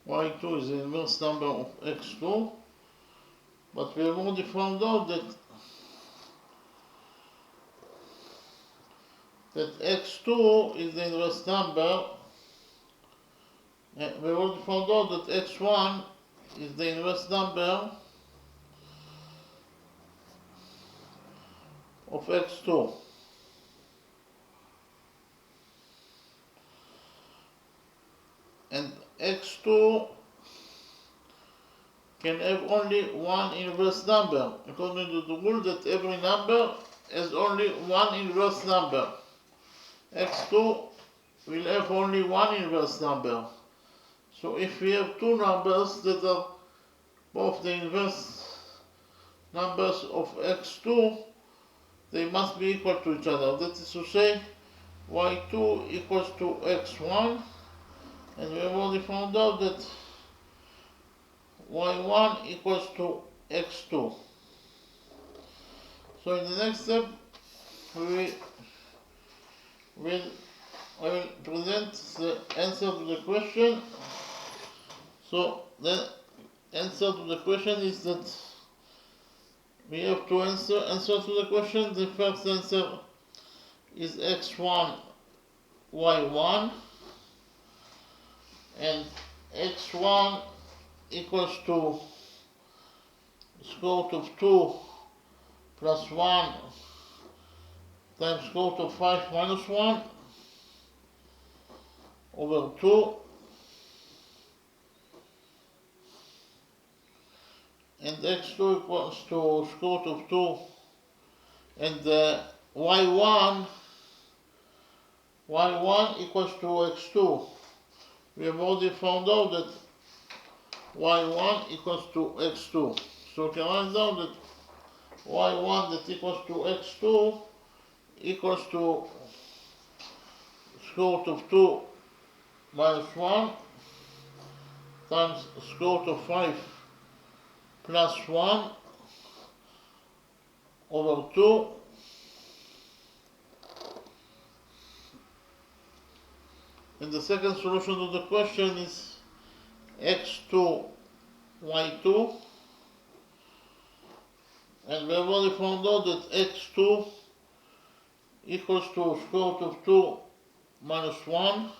y2 is the inverse number of x2, but we have already found out that x2 is the inverse number. We already found out that x1 is the inverse number of x2. And x2 can have only one inverse number, according to the rule that every number has only one inverse number. x2 will have only one inverse number. So if we have two numbers that are both the inverse numbers of x2, they must be equal to each other. That is to say, y2 equals to x1, and we have already found out that y1 equals to x2. So in the next step, I will present the answer to the question. So the answer to the question is that we have two answers to the question. The first answer is x1, y1, and x1 equals to square root of 2 plus 1 times square root of 5 minus 1 over 2, and x2 equals to square root of 2, and y1 equals to x2. We have already found out that y1 equals to x2. So we can write down that y1 that equals to x2 equals to square root of 2 minus 1 times square root of 5 plus 1 over 2, and the second solution to the question is x2, y2, and we have already found out that x2 equals to square root of 2 minus 1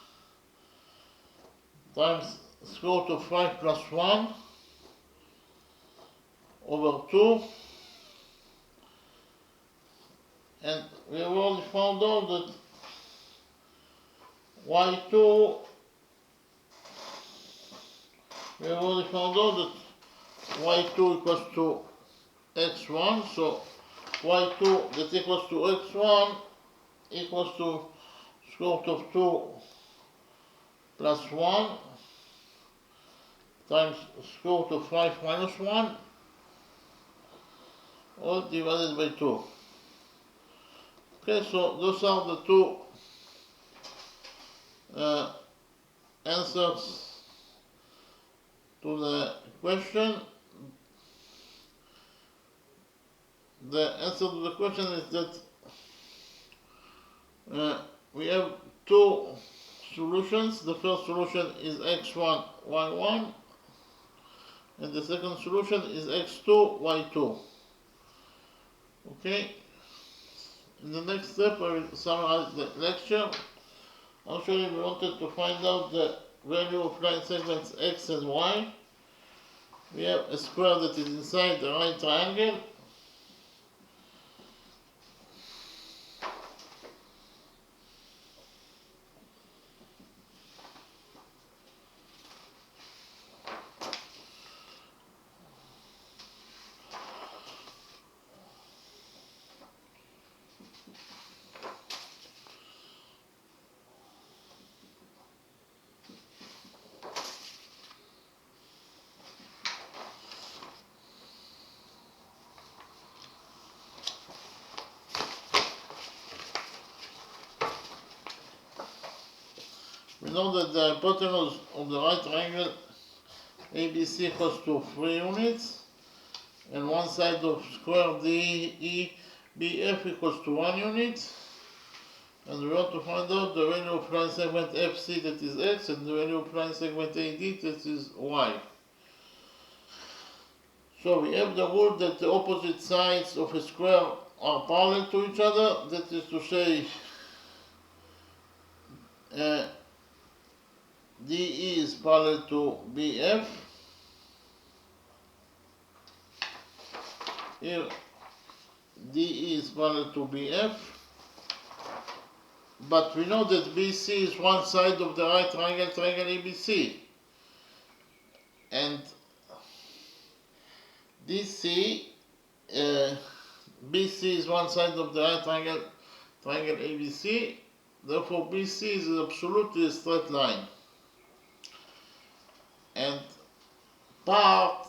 times square root of 5 plus 1 over 2, and we have already found out that y2, we have already found out that y2 equals to x1, so y2 that equals to x1 equals to square root of 2 plus 1 times square root of 5 minus 1, all divided by 2. Okay, so those are the two answers to the question. The answer to the question is that we have two solutions. The first solution is x1, y1, and the second solution is x2, y2. Okay, in the next step I will summarize the lecture. Actually, we wanted to find out the value of line segments x and y. We have a square that is inside the right triangle. We know that the hypotenuse of the right triangle ABC equals to 3 units, and one side of square DEBF equals to 1 unit. And we want to find out the value of line segment FC, that is x, and the value of line segment AD, that is y. So we have the rule that the opposite sides of a square are parallel to each other. That is to say, DE is parallel to BF. Here, DE is parallel to BF. But we know that BC is one side of the right triangle, triangle ABC. And DC, BC is one side of the right triangle, triangle ABC. Therefore, BC is absolutely a straight line. And part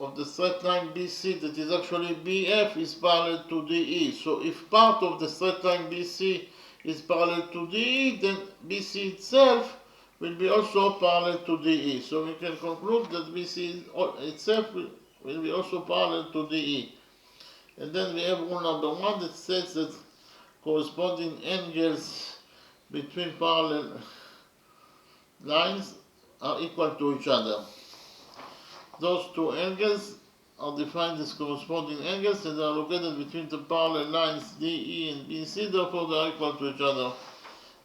of the straight line BC, that is actually BF, is parallel to DE. So if part of the straight line BC is parallel to DE, then BC itself will be also parallel to DE. So we can conclude that BC itself will be also parallel to DE. And then we have rule number 1 that states that corresponding angles between parallel lines are equal to each other. Those two angles are defined as corresponding angles and are located between the parallel lines DE and BC, therefore they are equal to each other.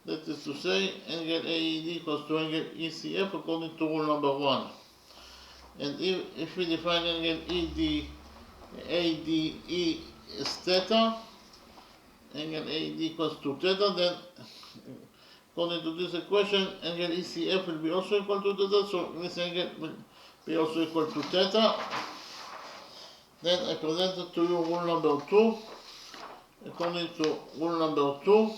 That is to say, angle AED equals to angle ECF according to rule number 1. And if we define angle ADE as theta, angle AED equals to theta, then according to this equation, angle ECF will be also equal to theta, so this angle will be also equal to theta. Then I presented to you rule number 2. According to rule number 2,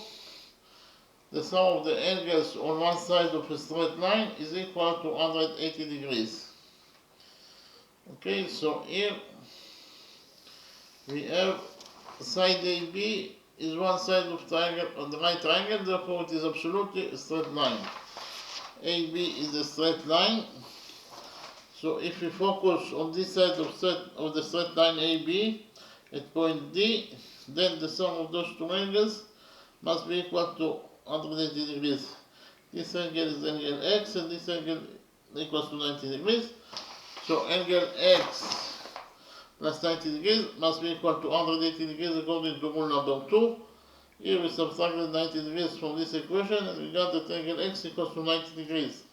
the sum of the angles on one side of a straight line is equal to 180 degrees. Okay, so here we have side AB is one side of triangle on the right triangle, therefore it is absolutely a straight line. AB is a straight line. So if we focus on this side of the straight line AB at point D, then the sum of those two angles must be equal to 180 degrees. This angle is angle X and this angle equals to 90 degrees. So angle X plus 90 degrees must be equal to 180 degrees according to rule number 2. Here we subtracted 90 degrees from this equation and we got that angle X equals to 90 degrees.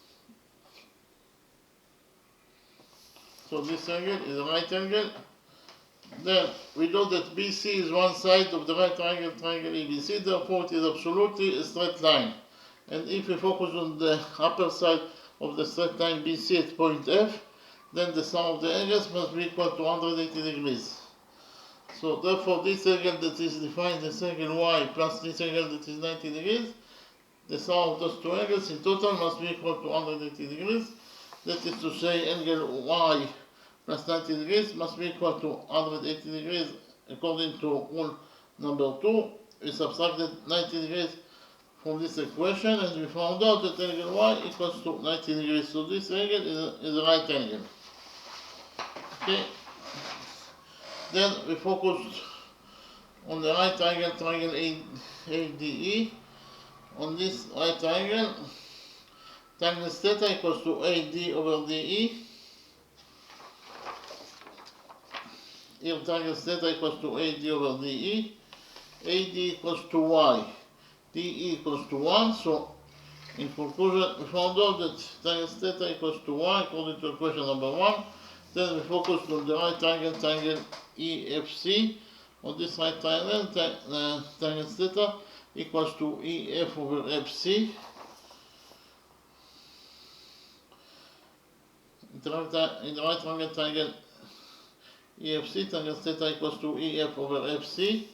So this angle is a right angle. Then we know that BC is one side of the right triangle, triangle ABC, therefore it is absolutely a straight line. And if we focus on the upper side of the straight line BC at point F, then the sum of the angles must be equal to 180 degrees. So therefore this angle that is defined as angle Y plus this angle that is 90 degrees, the sum of those two angles in total must be equal to 180 degrees. That is to say angle Y plus 90 degrees must be equal to 180 degrees according to rule number 2. We subtracted 90 degrees from this equation and we found out that angle Y equals to 90 degrees. So this angle is a right angle. Okay. Then we focused on the right triangle, triangle ADE. On this right triangle, tangent theta equals to AD over DE. Here tangent theta equals to AD over DE. AD equals to Y. DE equals to 1. So in conclusion, we found out that tangent theta equals to Y according to equation number 1. Then we focused on the right triangle, triangle EFC. On this right triangle, tangent theta equals to EF over FC. In the right triangle, triangle EFC, tangent theta equals to EF over FC.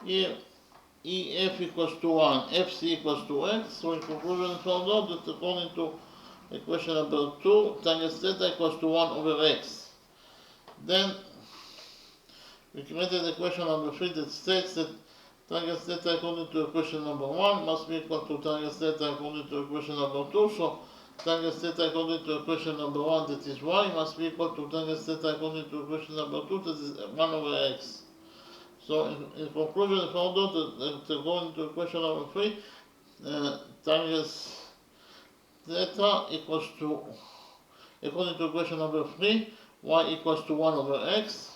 Here, EF equals to 1, FC equals to X. So in conclusion, we found out that according to equation number 2, tangent theta equals to 1 over X. Then we created equation number 3 that states that tangent theta according to equation number 1 must be equal to tangent theta according to equation number 2. So tangent theta according to equation number 1, that is Y, must be equal to tangent theta according to equation number 2, that is 1 over X. So in conclusion, we found out that going to question number 3, tangent theta equals to, according to equation number 3, y equals to 1 over x.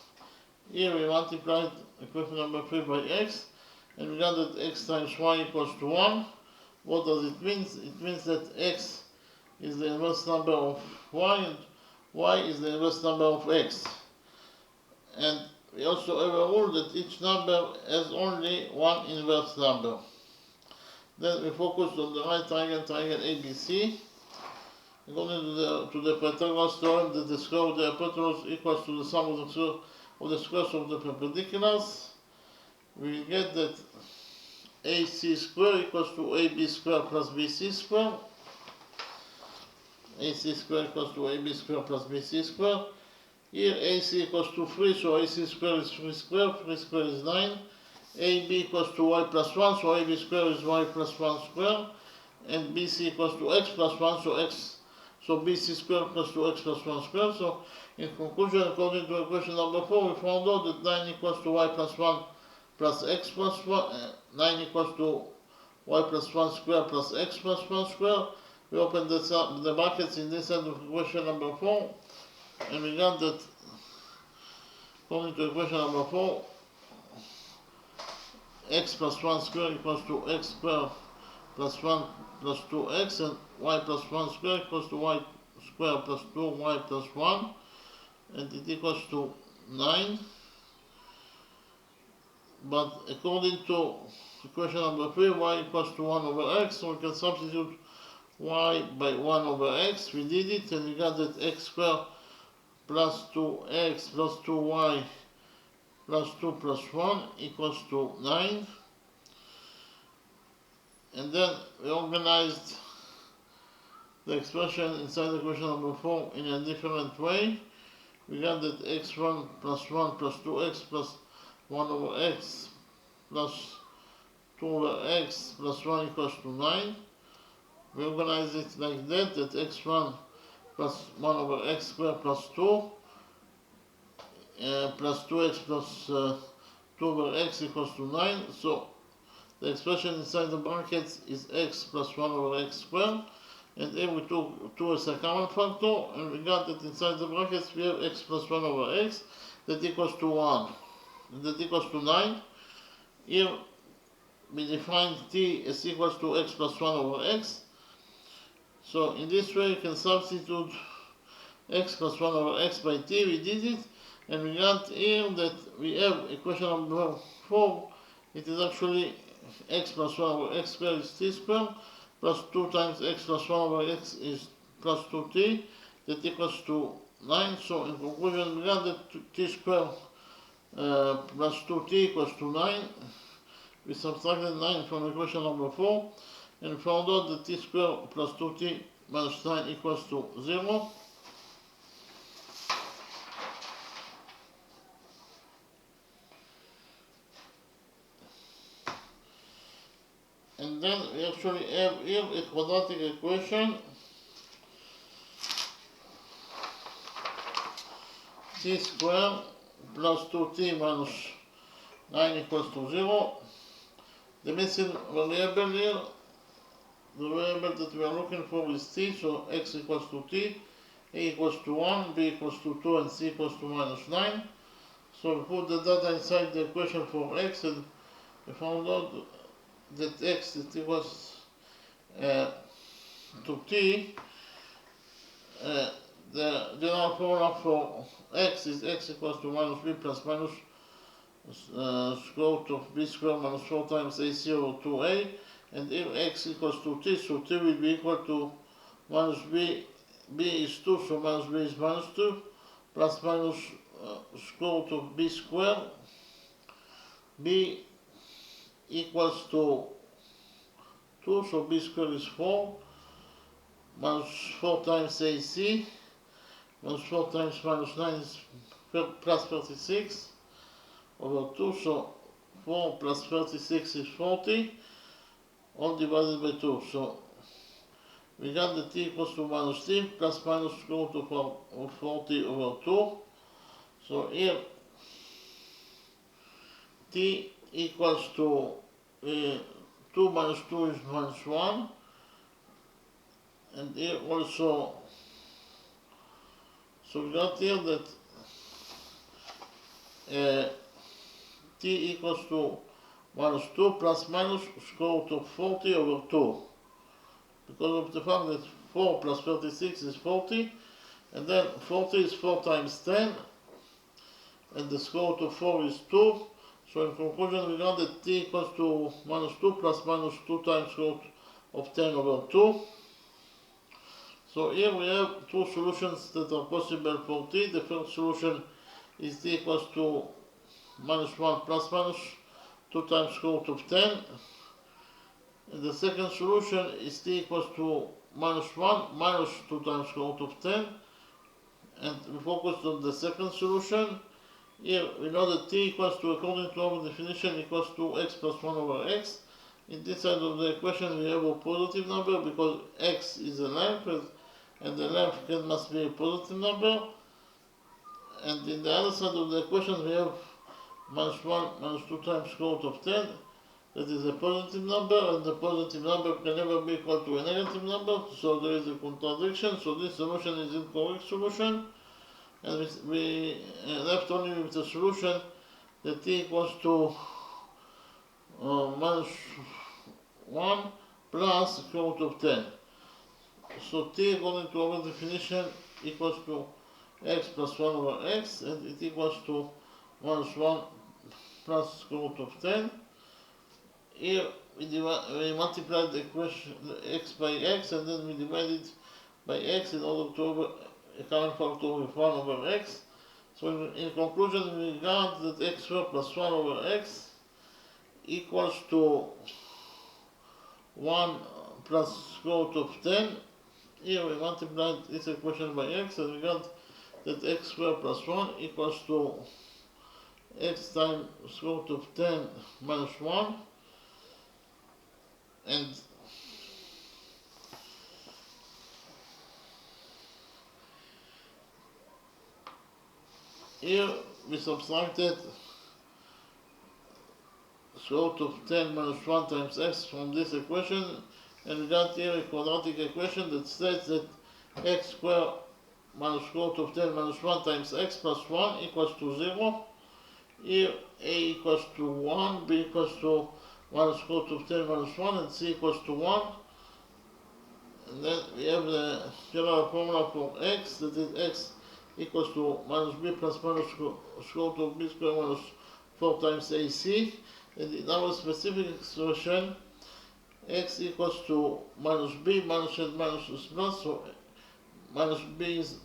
Here we multiplied equation number 3 by x, and we got that x times y equals to 1. What does it mean? It means that x is the inverse number of y, and y is the inverse number of x. And we also have a rule that each number has only one inverse number. Then we focus on the right triangle, triangle ABC. According to the Pythagoras theorem, that the square of the hypotenuse equals to the sum of the squares of the perpendiculars. We get that AC square equals to AB square plus BC square. AC square equals to AB square plus BC square. Here AC equals to 3, so AC square is 3 square, 3 square is 9. AB equals to y plus 1, so AB square is y plus 1 square. And BC equals to x plus 1, so BC square equals to x plus 1 square. So in conclusion, according to equation number 4, we found out that 9 equals to y plus 1 plus x plus 1, 9 equals to y plus 1 square plus x plus 1 square. We open the brackets in this end of equation number 4, and we got that according to equation number 4, x plus 1 square equals to x square plus 1 plus 2x, and y plus 1 square equals to y square plus 2y plus 1, and it equals to 9. But according to equation number 3, y equals to 1 over x, so we can substitute y by 1 over x. We did it, and we got that x square plus 2x plus 2y plus 2 plus 1 equals to 9. And then we organized the expression inside equation number 4 in a different way. We got that x1 plus 1 plus 2x plus 1 over x plus 2 over x plus 1 equals to 9. We organize it like that x1 plus 1 over x squared plus 2 plus 2x plus 2 over x equals to 9. So the expression inside the brackets is x plus 1 over x squared, and here we took 2 as a common factor, and we got that inside the brackets we have x plus 1 over x that equals to 1, and that equals to 9. Here we define t as equals to x plus 1 over x. So in this way you can substitute x plus 1 over x by t. We did it, and we got here that we have equation number 4. It is actually x plus 1 over x squared is t squared, plus 2 times x plus 1 over x is plus 2t, that equals to 9. So in conclusion, we got that t squared plus 2t equals to 9. We subtracted 9 from equation number 4, and found out that t squared plus 2t minus 9 equals to 0. And then we actually have here a quadratic equation, t squared plus 2t minus 9 equals to 0. The missing variable here, the variable that we are looking for is t, so x equals to t, a equals to 1, b equals to 2, and c equals to minus 9. So we put the data inside the equation for x, and we found out that x that equals to t. The general formula for x is x equals to minus b plus minus square root of b squared minus 4 times ac over 2a, and if x equals to t, so t will be equal to minus b, b is 2, so minus b is minus 2, plus minus square root of b squared, b equals to 2, so b squared is 4, minus 4 times ac, minus 4 times minus 9 is plus 36 over 2, so 4 plus 36 is 40, all divided by 2. So we got the t equals to minus t plus minus square root of 40 over 2. So here t t equals to 2 minus 2 is minus 1, and here also, so we got here that t equals to minus 2 plus minus square root of 40 over 2, because of the fact that 4 plus 36 is 40, and then 40 is 4 times 10, and the square root of 4 is 2. So in conclusion, we got that t equals to minus 2 plus minus 2 times square root of 10 over 2. So here we have two solutions that are possible for t. The first solution is t equals to minus 1 plus minus 2 times square root of 10. And the second solution is t equals to minus 1 minus 2 times square root of 10. And we focus on the second solution. Here we know that t equals to, according to our definition, equals to x plus 1 over x. In this side of the equation we have a positive number because x is a length, and the length must be a positive number. And in the other side of the equation we have minus 1 minus 2 times square root of 10. That is a positive number, and the positive number can never be equal to a negative number, so there is a contradiction. So this solution is incorrect solution, and we left only with the solution that t equals to minus 1 plus square root of 10. So t, according to our definition, equals to x plus 1 over x, and it equals to minus 1 plus square root of 10. Here we multiply the equation x by x, and then we divide it by x in order to have a common factor with 1 over x. So in conclusion, we got that x squared plus 1 over x equals to 1 plus square root of 10. Here we multiplied this equation by x, and we got that x squared plus 1 equals to x times square root of 10 minus 1. And here we subtracted square root of 10 minus 1 times x from this equation, and we got here a quadratic equation that states that x squared minus square root of 10 minus 1 times x plus 1 equals to 0. Here a equals to 1, b equals to minus square root of 10 minus 1, and c equals to 1. And then we have the general formula for x, that is x equals to minus b plus minus square root of b squared minus 4 times ac. And in our specific expression, x equals to minus b, minus and minus is plus, so minus b is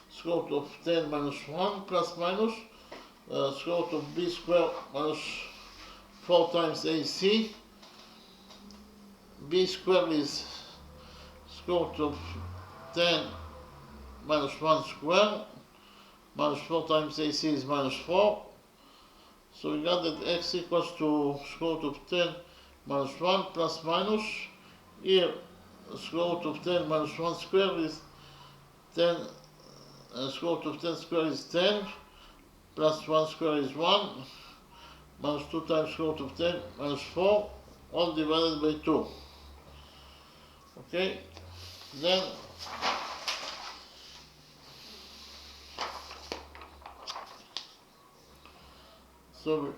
square root of 10 minus 1 plus minus square root of b squared minus 4 times AC. B squared is square root of 10 minus 1 squared, minus 4 times AC is minus 4. So we got that x equals to square root of 10 minus 1 plus minus. Here, square root of 10 minus 1 squared is 10, square root of 10 squared is 10, plus 1 squared is 1, minus 2 times square root of 10 minus 4, all divided by 2. Okay, then so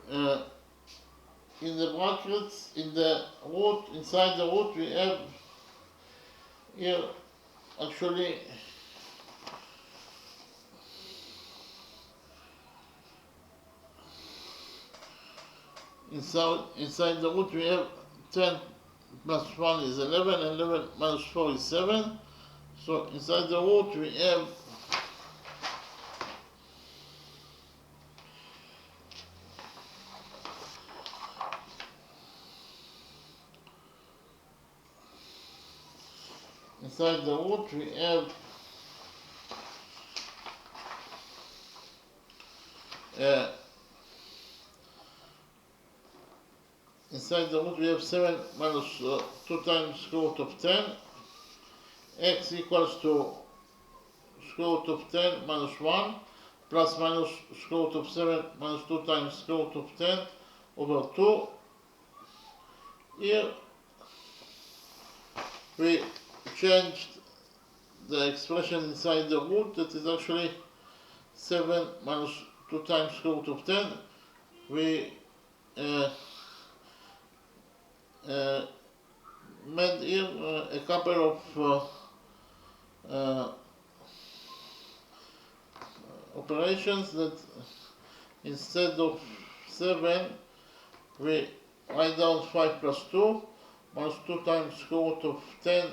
in the brackets, in the root, inside the root, we have here actually inside the root we have 10 plus 1 is 11, and 11 minus 4 is 7. So inside the root we have inside the root we have inside the root we have 7 minus 2 times square root of 10. X equals to square root of 10 minus 1 plus minus square root of 7 minus 2 times square root of 10 over 2. Here we changed the expression inside the root, that is actually 7 minus 2 times square root of 10. We made here a couple of operations, that instead of 7 we write down 5 plus 2 minus 2 times square root of 10.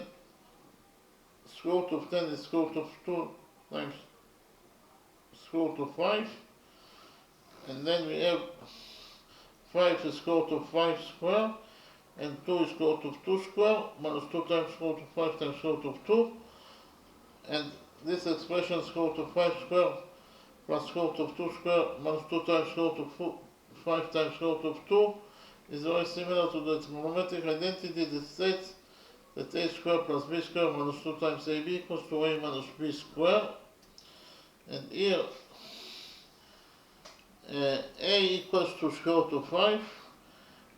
Square root of 10 is square root of 2 times square root of 5, and then we have 5 is square root of 5 square, and 2 is square root of 2 square, minus 2 times square root of 5 times square root of 2, and this expression square root of 5 square plus square root of 2 square minus 2 times square root of 5 times square root of 2 is very similar to the trigonometric identity that states that a square plus b square minus 2 times ab equals to a minus b square. And here a equals to square root of 5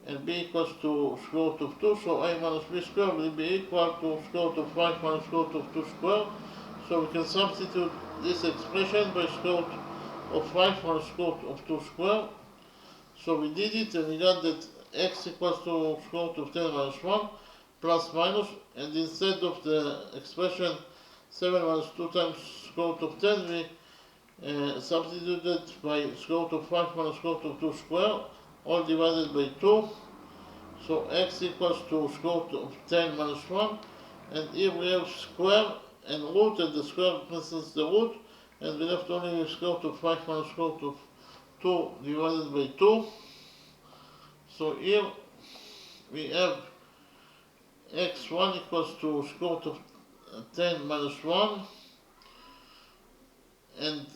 and b equals to square root of 2, so a minus b square will be equal to square root of 5 minus square root of 2 square. So we can substitute this expression by square root of 5 minus square root of 2 square. So we did it, and we got that x equals to square root of 10 minus 1 plus minus, and instead of the expression 7 minus 2 times square root of 10, we substituted by square root of 5 minus square root of 2 square, all divided by 2. So x equals to square root of 10 minus 1, and here we have square and root, and the square cancels the root, and we left only with square root of 5 minus square root of 2 divided by 2. So here we have x1 equals to square root of 10 minus 1, and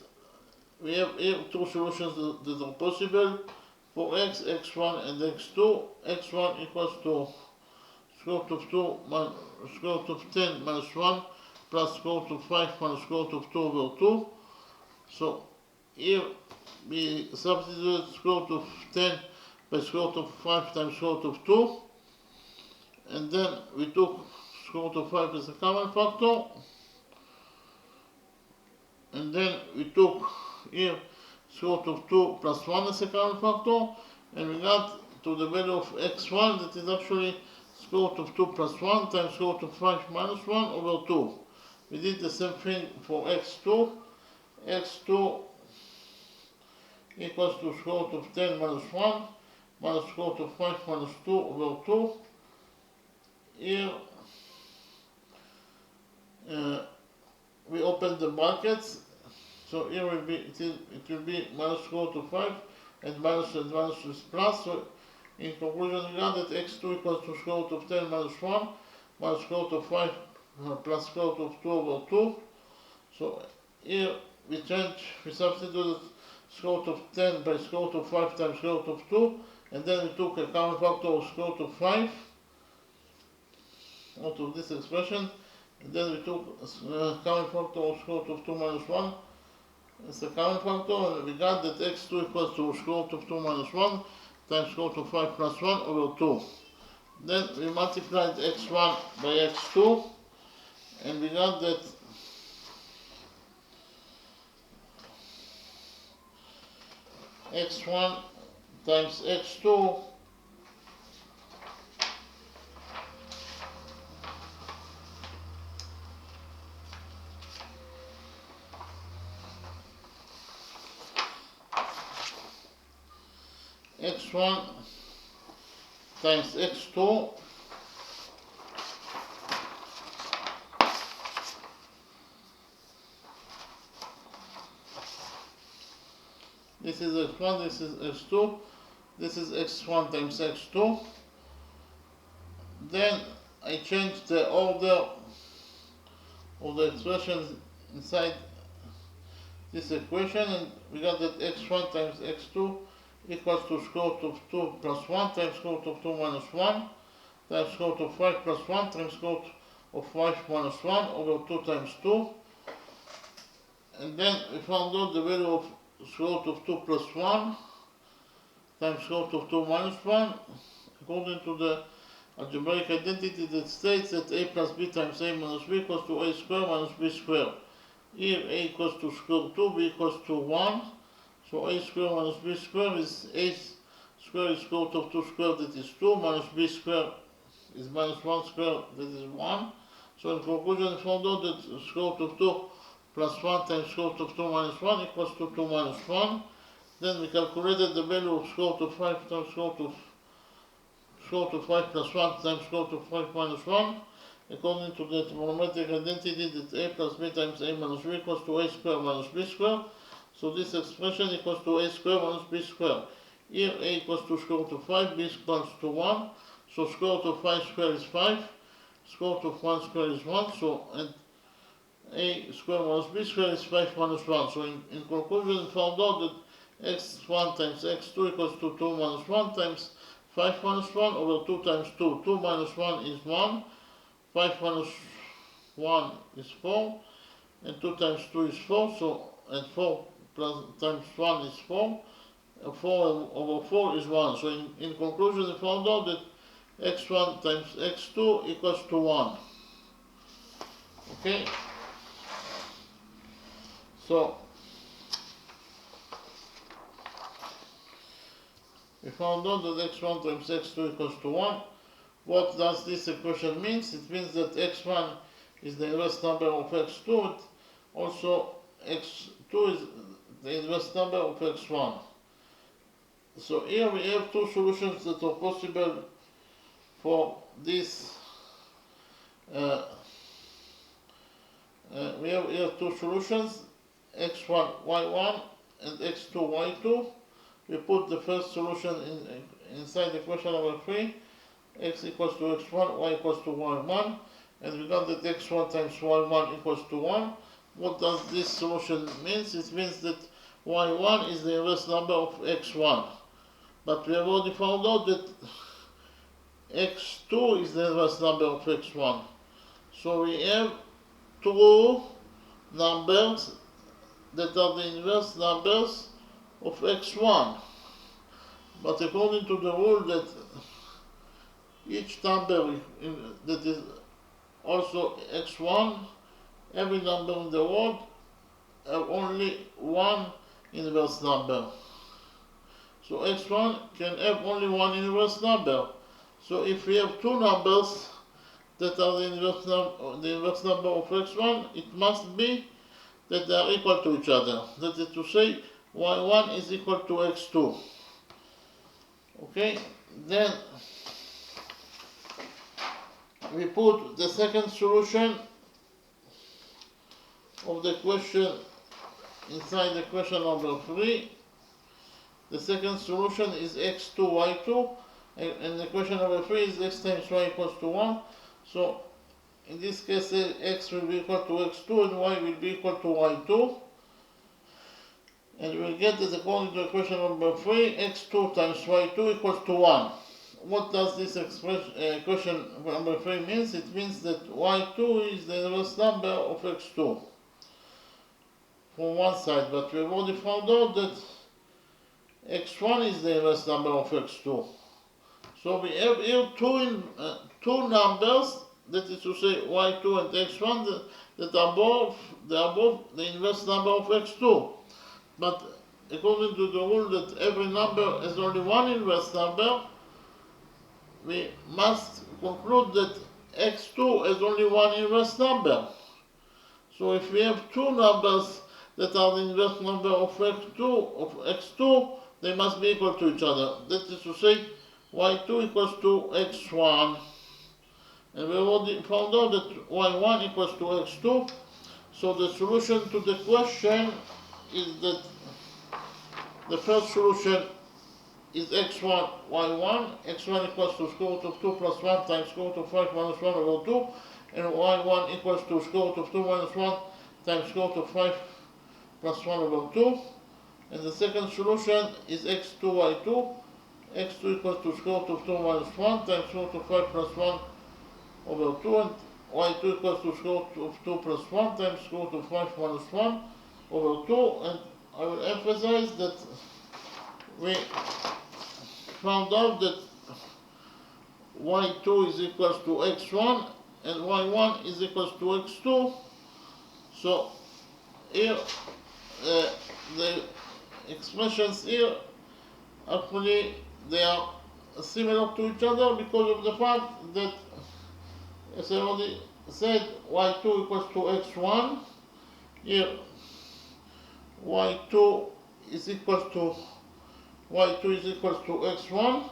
we have here two solutions that are possible for x, x1 and x2. x1 equals to square root of 2 square root of 10 minus 1 plus square root of 5 minus square root of 2 over 2. So here we substitute square root of 10 by square root of 5 times square root of 2, and then we took square root of 5 as a common factor, and then we took here square root of 2 plus 1 as a common factor, and we got to the value of x1, that is actually square root of 2 plus 1 times square root of 5 minus 1 over 2. We did the same thing for x2. x2 equals to square root of 10 minus 1 minus square root of 5 minus 2 over 2. Here we open the brackets, so here will be it will be minus square root of 5 and minus is plus. So in conclusion, we got that x2 equals to square root of 10 minus 1 minus square root of 5 plus square root of 2 over 2. So here we substituted square root of 10 by square root of 5 times square root of 2, and then we took a common factor of square root of 5 out of this expression, and then we took a common factor of square root of 2 minus 1 as a common factor, and we got that x2 equals to square root of 2 minus 1 times square root of 5 plus 1 over 2. Then we multiplied x1 by x2, and we got that x1 times x2 x1 times x2 this is x1, this is x2, this is x1 times x2. Then I changed the order of the expressions inside this equation, and we got that x1 times x2 equals to square root of 2 plus 1 times square root of 2 minus 1 times square root of 5 plus 1 times square root of 5 minus 1 over 2 times 2. And then we found out the value of square root of 2 plus 1 times square root of 2 minus 1 according to the algebraic identity that states that a plus b times a minus b equals to a square minus b square. Here a equals to square root 2, b equals to 1. So a square minus b square is a square is square root of 2 squared, that is 2, minus b square is minus 1 squared, that is 1. So in conclusion, we found out that square root of 2 plus 1 times square root of 2 minus 1 equals to 2 minus 1. Then we calculated the value of square root of 5 times square root of 5 plus 1 times square root of 5 minus 1 according to the trigonometric identity that a plus b times a minus b equals to a square minus b square. So this expression equals to a square minus b square. Here a equals to square root of 5, b equals to 1. So square root of 5 square is 5, square root of 1 square is 1. So and a square minus b square is 5 minus 1. So in conclusion, we found out that x1 times x2 equals to 2 minus 1 times 5 minus 1 over 2 times 2. 2 minus 1 is 1, 5 minus 1 is 4, and 2 times 2 is 4, so, and 4 plus times 1 is 4, 4 over 4 is 1. So in conclusion, we found out that x1 times x2 equals to 1. Okay? So, we found out that x1 times x2 equals to 1. What does this equation mean? It means that x1 is the inverse number of x2, also x2 is the inverse number of x1. So here we have two solutions that are possible for this. We have here two solutions, x1 y1 and x2 y2. We put the first solution inside equation number 3, x equals to x1, y equals to y1, and we got that x1 times y1 equals to 1. What does this solution mean? It means that y1 is the inverse number of x1. But we have already found out that x2 is the inverse number of x1. So we have two numbers that are the inverse numbers of x1. But according to the rule that each number that is also x1, every number in the world have only one inverse number. So x1 can have only one inverse number. So if we have two numbers that are the inverse number of x1, it must be that they are equal to each other. That is to say, y1 is equal to x2. Okay, then we put the second solution of the question inside the question number 3. The second solution is x2 y2, and the question number 3 is x times y equals to 1. So in this case, x will be equal to x2 and y will be equal to y2. And we'll get that according to equation number 3, x2 times y2 equals to 1. What does this equation number 3 means? It means that y2 is the inverse number of x2 from one side, but we've already found out that x1 is the inverse number of x2. So we have here two numbers, that is to say y2 and x1, that are both the inverse number of x2. But according to the rule that every number has only one inverse number, we must conclude that x2 has only one inverse number. So if we have two numbers that are the inverse number of x2, they must be equal to each other. That is to say, y2 equals to x1. And we already found out that y1 equals to x2. So the solution to the question is that the first solution is x1, y1. x1 equals to square root of 2 plus 1 times square root of 5 minus 1 over 2. And y1 equals to square root of 2 minus 1 times square root of 5 plus 1 over 2. And the second solution is x2, y2. x2 equals to square root of 2 minus 1 times square root of 5 plus 1 over 2. And y2 equals to square root of 2 plus 1 times square root of 5 minus 1 over 2, and I will emphasize that we found out that y2 is equals to x1 and y1 is equals to x2. So here the expressions here actually they are similar to each other because of the fact that, as I already said, y2 equals to x1. Here y2 is equals to x1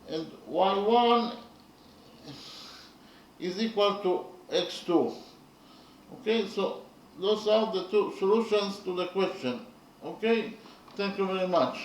and y1 is equal to x2. Okay, so those are the two solutions to the question. Okay, thank you very much.